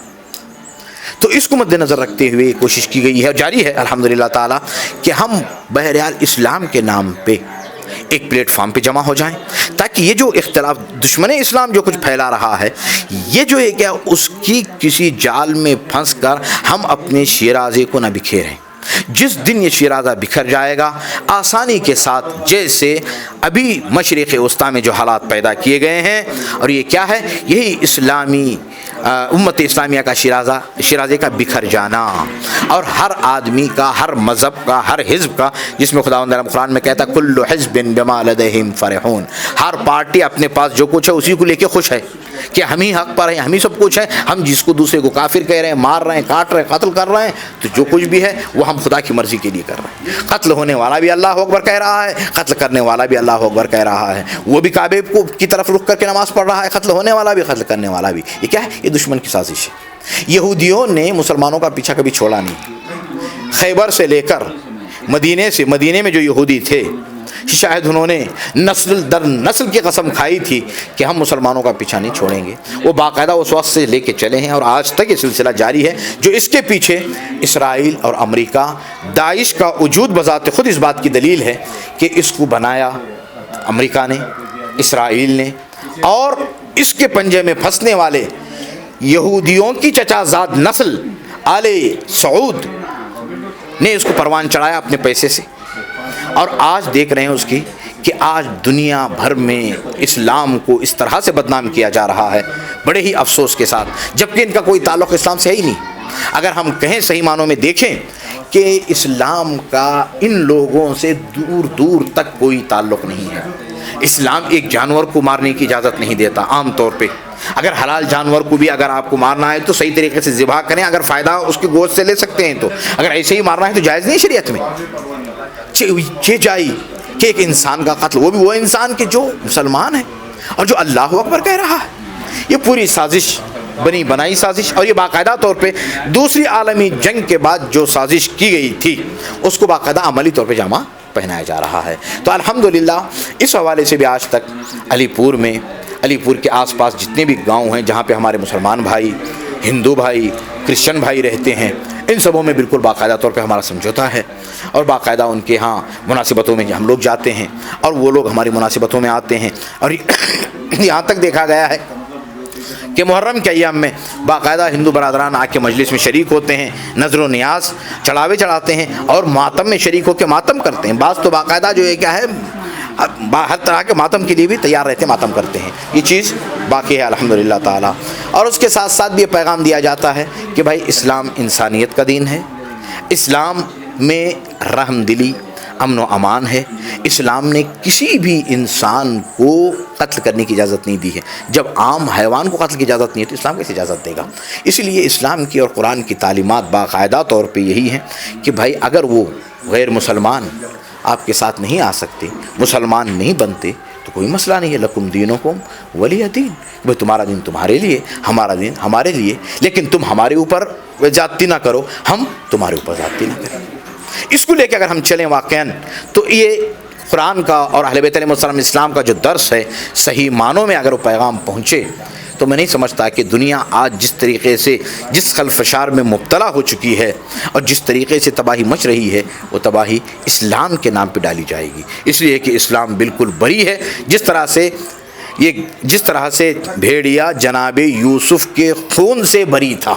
تو اس کو مد نظر رکھتے ہوئے کوشش کی گئی ہے اور جاری ہے الحمدللہ تعالیٰ کہ ہم بہرحال اسلام کے نام پہ ایک پلیٹ فارم پہ جمع ہو جائیں، تاکہ یہ جو اختلاف دشمن اسلام جو کچھ پھیلا رہا ہے یہ جو ہے کیا اس کی کسی جال میں پھنس کر ہم اپنے شیرازے کو نہ بکھیریں. جس دن یہ شیرازہ بکھر جائے گا آسانی کے ساتھ، جیسے ابھی مشرق وسطیٰ میں جو حالات پیدا کیے گئے ہیں، اور یہ کیا ہے، یہی اسلامی امت اسلامیہ کا شیرازے کا بکھر جانا، اور ہر آدمی کا، ہر مذہب کا، ہر حزب کا، جس میں خداوند قرآن میں کہتا ہے کل حزب بما لدیہم فرحون، ہر پارٹی اپنے پاس جو کچھ ہے اسی کو لے کے خوش ہے کہ ہم ہی حق پر ہیں، ہم ہی سب کچھ ہے. ہم جس کو دوسرے کو کافر کہہ رہے ہیں، مار رہے ہیں، کاٹ رہے ہیں، قتل کر رہے ہیں، تو جو کچھ بھی ہے وہ ہم خدا کی مرضی کے لیے کر رہے ہیں. قتل ہونے والا بھی اللہ اکبر کہہ رہا ہے، قتل کرنے والا بھی اللہ اکبر کہہ رہا ہے، وہ بھی کعبے کی طرف رخ کر کے نماز پڑھ رہا ہے، قتل ہونے والا بھی، قتل کرنے والا بھی. یہ کیا ہے؟ یہ دشمن کی سازش ہے. یہودیوں نے مسلمانوں کا پیچھا کبھی چھوڑا نہیں. خیبر سے لے کر مدینے میں جو یہودی تھے، شاید انہوں نے نسل در نسل کی قسم کھائی تھی کہ ہم مسلمانوں کا پیچھا نہیں چھوڑیں گے. وہ باقاعدہ اس وقت سے لے کے چلے ہیں اور آج تک یہ سلسلہ جاری ہے. جو اس کے پیچھے اسرائیل اور امریکہ، داعش کا وجود بذات خود اس بات کی دلیل ہے کہ اس کو بنایا امریکہ نے، اسرائیل نے، اور اس کے پنجے میں پھنسنے والے یہودیوں کی چچا زاد نسل آل سعود نے اس کو پروان چڑھایا اپنے پیسے سے. اور آج دیکھ رہے ہیں اس کی کہ آج دنیا بھر میں اسلام کو اس طرح سے بدنام کیا جا رہا ہے بڑے ہی افسوس کے ساتھ، جبکہ ان کا کوئی تعلق اسلام سے ہے ہی نہیں. اگر ہم کہیں صحیح معنوں میں دیکھیں کہ اسلام کا ان لوگوں سے دور دور تک کوئی تعلق نہیں ہے. اسلام ایک جانور کو مارنے کی اجازت نہیں دیتا. عام طور پہ اگر حلال جانور کو بھی اگر آپ کو مارنا ہے تو صحیح طریقے سے ذبح کریں، اگر فائدہ اس کے گوشت سے لے سکتے ہیں تو. اگر ایسے ہی مارنا ہے تو جائز نہیں شریعت میں. جائی کہ ایک انسان کا قتل، وہ بھی وہ انسان کہ جو مسلمان ہے اور جو اللہ اکبر کہہ رہا ہے. یہ پوری سازش، بنی بنائی سازش، اور یہ باقاعدہ طور پہ دوسری عالمی جنگ کے بعد جو سازش کی گئی تھی اس کو باقاعدہ عملی طور پہ جامہ پہنایا جا رہا ہے. تو الحمدللہ اس حوالے سے بھی آج تک علی پور کے آس پاس جتنے بھی گاؤں ہیں جہاں پہ ہمارے مسلمان بھائی، ہندو بھائی، کرسچن بھائی رہتے ہیں، ان سبوں میں بالکل باقاعدہ طور پہ ہمارا سمجھوتا ہے، اور باقاعدہ ان کے ہاں مناسبتوں میں ہم لوگ جاتے ہیں اور وہ لوگ ہماری مناسبتوں میں آتے ہیں. اور یہاں تک دیکھا گیا ہے کہ محرم کے ایام میں باقاعدہ ہندو برادران آ کے مجلس میں شریک ہوتے ہیں، نظر و نیاز چڑھاوے چڑھاتے ہیں اور ماتم میں شریک ہو کے ماتم کرتے ہیں. بعض تو باقاعدہ جو ہے کیا ہے، ہر طرح کے ماتم کے لیے بھی تیار رہتے ہیں، ماتم کرتے ہیں. یہ چیز باقی ہے الحمدللہ تعالی. اور اس کے ساتھ ساتھ بھی یہ پیغام دیا جاتا ہے کہ بھائی اسلام انسانیت کا دین ہے، اسلام میں رحم دلی، امن و امان ہے. اسلام نے کسی بھی انسان کو قتل کرنے کی اجازت نہیں دی ہے. جب عام حیوان کو قتل کی اجازت نہیں ہے تو اسلام کیسے اجازت دے گا؟ اس لیے اسلام کی اور قرآن کی تعلیمات باقاعدہ طور پہ یہی ہیں کہ بھائی اگر وہ غیر مسلمان آپ کے ساتھ نہیں آ سکتے، مسلمان نہیں بنتے تو کوئی مسئلہ نہیں ہے. لکم دینکم ولی دین، بھائی تمہارا دین تمہارے لیے، ہمارا دین ہمارے لیے، لیکن تم ہمارے اوپر زیادتی نہ کرو، ہم تمہارے اوپر زیادتی نہ کریں. اس کو لے کے اگر ہم چلیں واقعاً تو یہ قرآن کا اور اہل بیت علیہ السلام اسلام کا جو درس ہے صحیح معنوں میں اگر وہ پیغام پہنچے تو میں نہیں سمجھتا کہ دنیا آج جس طریقے سے جس خلفشار میں مبتلا ہو چکی ہے اور جس طریقے سے تباہی مچ رہی ہے وہ تباہی اسلام کے نام پہ ڈالی جائے گی. اس لیے کہ اسلام بالکل بری ہے. جس طرح سے بھیڑیا جناب یوسف کے خون سے بری تھا،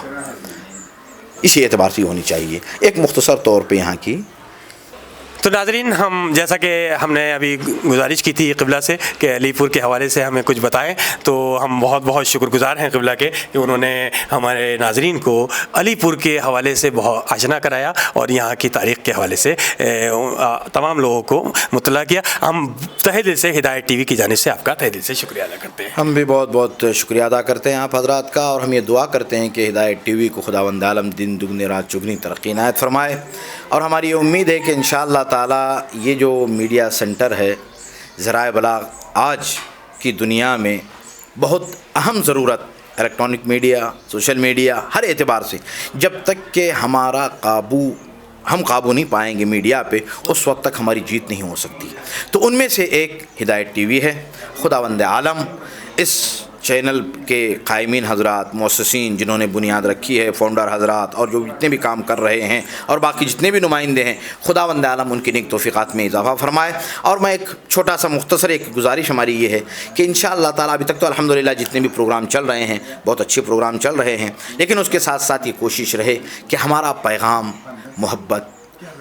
اسی اعتبار سے ہونی چاہیے. ایک مختصر طور پہ یہاں کی تو ناظرین، ہم جیسا کہ ہم نے ابھی گزارش کی تھی قبلہ سے کہ علی پور کے حوالے سے ہمیں کچھ بتائیں، تو ہم بہت بہت شکر گزار ہیں قبلہ کے کہ انہوں نے ہمارے ناظرین کو علی پور کے حوالے سے بہت آشنا کرایا اور یہاں کی تاریخ کے حوالے سے تمام لوگوں کو مطلع کیا. ہم تہہ دل سے ہدایت ٹی وی کی جانب سے آپ کا تہہ دل سے شکریہ ادا کرتے ہیں. ہم بھی بہت بہت شکریہ ادا کرتے ہیں آپ حضرات کا، اور ہم یہ دعا کرتے ہیں کہ ہدایت ٹی وی کو خداوند عالم دن دگنی رات چگنی ترقی عنایت فرمائے. اور ہماری یہ امید ہے کہ انشاءاللہ تعالی یہ جو میڈیا سینٹر ہے، ذرائع ابلاغ آج کی دنیا میں بہت اہم ضرورت، الیکٹرانک میڈیا، سوشل میڈیا، ہر اعتبار سے جب تک کہ ہم قابو نہیں پائیں گے میڈیا پہ، اس وقت تک ہماری جیت نہیں ہو سکتی. تو ان میں سے ایک ہدایت ٹی وی ہے. خداوند عالم اس چینل کے قائمین حضرات، مؤسسین جنہوں نے بنیاد رکھی ہے، فاؤنڈر حضرات اور جو جتنے بھی کام کر رہے ہیں اور باقی جتنے بھی نمائندے ہیں، خداوند عالم ان کی نیک توفیقات میں اضافہ فرمائے۔ اور میں ایک چھوٹا سا مختصر ایک گزارش ہماری یہ ہے کہ انشاءاللہ تعالیٰ ابھی تک تو الحمدللہ جتنے بھی پروگرام چل رہے ہیں بہت اچھے پروگرام چل رہے ہیں، لیکن اس کے ساتھ ساتھ یہ کوشش رہے کہ ہمارا پیغام محبت،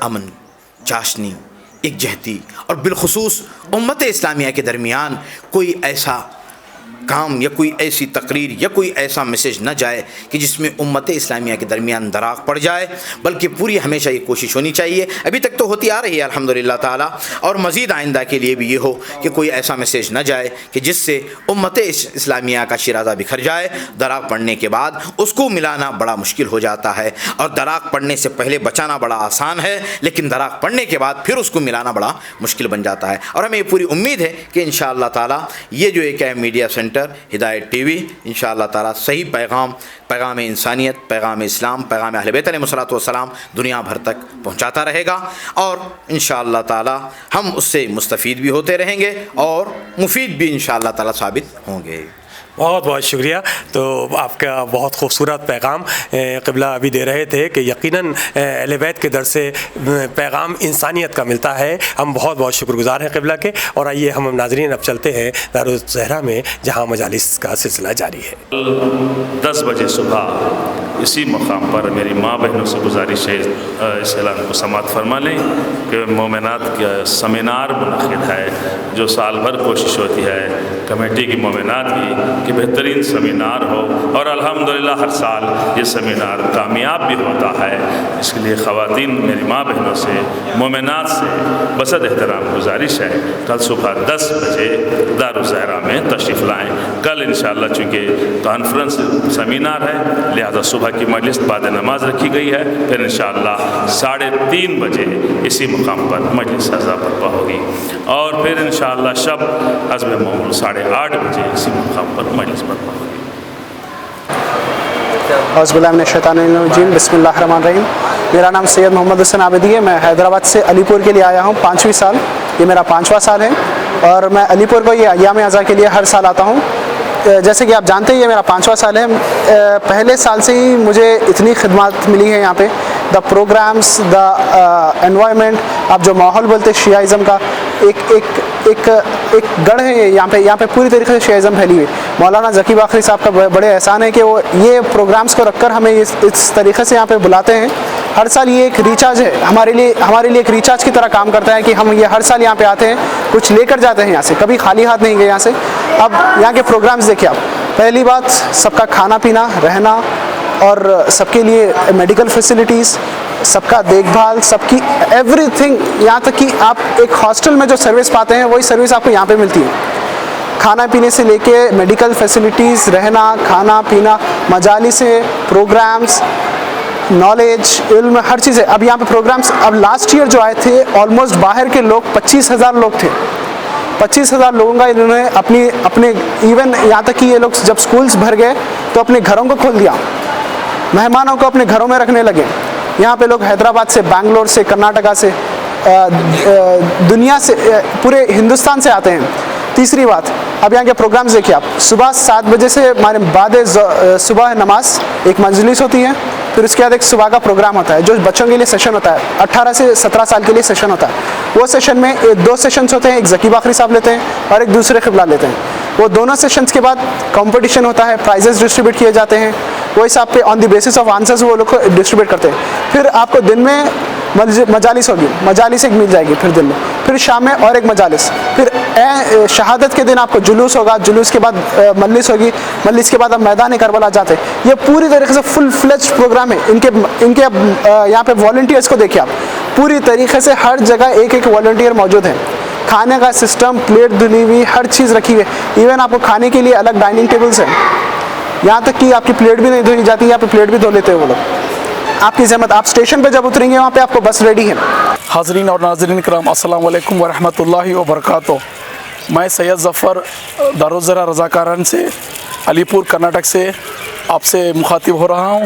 امن، چاشنی، یکجہتی اور بالخصوص امت اسلامیہ کے درمیان کوئی ایسا کام یا کوئی ایسی تقریر یا کوئی ایسا میسیج نہ جائے کہ جس میں امت اسلامیہ کے درمیان دراغ پڑ جائے، بلکہ پوری ہمیشہ یہ کوشش ہونی چاہیے، ابھی تک تو ہوتی آ رہی ہے الحمدللہ تعالیٰ، اور مزید آئندہ کے لیے بھی یہ ہو کہ کوئی ایسا میسیج نہ جائے کہ جس سے امت اسلامیہ کا شیرازہ بکھر جائے، دراغ پڑنے کے بعد اس کو ملانا بڑا مشکل ہو جاتا ہے، اور دراغ پڑنے سے پہلے بچانا بڑا آسان ہے، لیکن دراغ پڑنے کے بعد پھر اس کو ملانا بڑا مشکل بن جاتا ہے۔ اور ہمیں یہ پوری امید ہے کہ انشاءاللہ تعالیٰ یہ جو ایک میڈیا سینٹر ہدایت ٹی وی انشاءاللہ تعالیٰ صحیح پیغام انسانیت، پیغام اسلام، پیغام اہل بیت علیہ الصلوۃ والسلام دنیا بھر تک پہنچاتا رہے گا، اور انشاءاللہ تعالیٰ ہم اس سے مستفید بھی ہوتے رہیں گے اور مفید بھی انشاءاللہ تعالیٰ ثابت ہوں گے۔ بہت بہت شکریہ۔ تو آپ کا بہت خوبصورت پیغام قبلہ ابھی دے رہے تھے کہ یقیناً اہل بیت کے در سے پیغام انسانیت کا ملتا ہے۔ ہم بہت بہت شکر گزار ہیں قبلہ کے، اور آئیے ہم ناظرین اب چلتے ہیں دارالزہرا میں جہاں مجالس کا سلسلہ جاری ہے۔ 10 بجے صبح اسی مقام پر میری ماں بہنوں سے گزارش ہے اس اعلان کو سماعت فرما لیں کہ مومنات کا سیمینار منعقد ہے، جو سال بھر کوشش ہوتی ہے کمیٹی کی مومنات کی کہ بہترین سیمینار ہو، اور الحمدللہ ہر سال یہ سیمینار کامیاب بھی ہوتا ہے۔ اس کے لیے خواتین میری ماں بہنوں سے، مومنات سے بسد احترام گزارش ہے کل صبح 10 بجے دارالزہرا میں تشریف لائیں۔ کل انشاءاللہ چونکہ کانفرنس سیمینار ہے لہذا صبح کی مجلس بعد نماز رکھی گئی ہے، پھر انشاءاللہ 3:30 بجے اسی مقام پر مجلس عزا برپا ہوگی، اور پھر انشاءاللہ شب عزم مومن 8:30 بجے اسی مقام پر مجلس برپا ہوگی۔ اعوذ باللہ من الشیطان الرجیم، بسم اللہ الرحمن الرحیم۔ میرا نام سید محمد حسین عابدی ہے، میں حیدرآباد سے علی پور کے لیے آیا ہوں 5ویں سال، یہ میرا 5واں سال ہے، اور میں علی پور کو یہ ایام اعزا کے لیے ہر سال آتا ہوں۔ جیسے کہ آپ جانتے ہیں یہ میرا 5واں سال ہے۔ پہلے سال سے ہی مجھے اتنی خدمات ملی ہیں یہاں پہ، دا پروگرامس، دا انوائرمنٹ، آپ جو ماحول بولتے شیعہ کا، ایک گڑھ ہے یہاں پہ پوری طریقے سے شیعہ پھیلی ہوئی۔ مولانا ذکی باقری صاحب کا بڑے احسان ہے کہ وہ یہ پروگرامس کو رکھ کر ہمیں اس طریقے سے یہاں پہ بلاتے ہیں۔ ہر سال یہ ایک ریچارج ہے ہمارے لیے ایک ریچارج کی طرح کام کرتا ہے کہ ہم یہ ہر سال یہاں پہ آتے ہیں، کچھ لے کر جاتے ہیں یہاں سے، کبھی خالی ہاتھ نہیں گئے یہاں سے۔ اب یہاں کے پروگرامز دیکھیں آپ، پہلی بات سب کا کھانا پینا، رہنا، اور سب کے لیے میڈیکل فیسلٹیز، سب کا دیکھ بھال، سب کی ایوری تھنگ، یہاں تک کہ آپ ایک ہاسٹل میں جو سروس پاتے ہیں وہی سروس آپ کو یہاں پہ ملتی ہے۔ کھانا پینے سے لے کے میڈیکل فیسلٹیز، رہنا، کھانا پینا، مجالس، پروگرامز، نالج، علم، ہر چیز ہے۔ اب یہاں پہ پروگرامز، اب لاسٹ ایئر جو آئے تھے آلموسٹ باہر کے لوگ 25,000 لوگ تھے۔ 25,000 لوگوں کا انہوں نے اپنے ایون یہاں تک کہ یہ لوگ جب سکولز بھر گئے تو اپنے گھروں کو کھول دیا، مہمانوں کو اپنے گھروں میں رکھنے لگے۔ یہاں پہ لوگ حیدرآباد سے، بنگلور سے، کرناٹکا سے، دنیا سے، پورے ہندوستان سے آتے ہیں۔ تیسری بات، اب یہاں کے پروگرامز دیکھیے آپ، صبح 7 بجے سے ہمارے بعد صبح نماز ایک مجلس ہوتی ہے، پھر اس کے بعد ایک صبح کا پروگرام ہوتا ہے جو بچوں کے لیے سیشن ہوتا ہے، 18 سے 17 سال کے لیے سیشن ہوتا ہے۔ وہ سیشن میں 2 سیشنز ہوتے ہیں، ایک ذکی باقری صاحب لیتے ہیں اور ایک دوسرے قبلہ لیتے ہیں۔ وہ دونوں سیشنز کے بعد کمپٹیشن ہوتا ہے، پرائزز ڈسٹریبیوٹ کیے جاتے ہیں، وہ حساب پہ آن دی بیسس آف آنسرز وہ لوگ ڈسٹریبیوٹ کرتے ہیں۔ پھر آپ کو دن میں مجالس ہوگی، مجالس ایک مل جائے گی، پھر دن میں، پھر شام میں اور ایک مجالس، پھر شہادت کے دن آپ کو جلوس ہوگا، جلوس کے بعد مجلس ہوگی، مجلس کے بعد آپ میدان کربلا جاتے ہیں۔ یہ پوری طریقے سے فل فلیجڈ پروگرام ہے۔ ان کے یہاں پہ والنٹیئرس کو دیکھیں آپ، پوری طریقے سے ہر جگہ ایک والنٹیئر موجود ہے۔ کھانے کا سسٹم، پلیٹ دھلی ہوئی، ہر چیز رکھی ہوئی ہے، ایون آپ کو کھانے کے لیے الگ ڈائننگ ٹیبلس ہیں، یہاں تک کہ آپ کی پلیٹ بھی نہیں دھوئی جاتی، یہاں پہ پلیٹ بھی دھو لیتے ہیں وہ لوگ۔ آپ کی زحمت، آپ اسٹیشن پہ جب اتریں گے وہاں پہ آپ کو بس ریڈی ہے۔ حاضرین اور ناظرین کرام، السلام علیکم ورحمۃ اللہ وبرکاتہ۔ میں سید ظفر دارالزہرا رضاکاران سے علی پور کرناٹک سے آپ سے مخاطب ہو رہا ہوں۔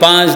5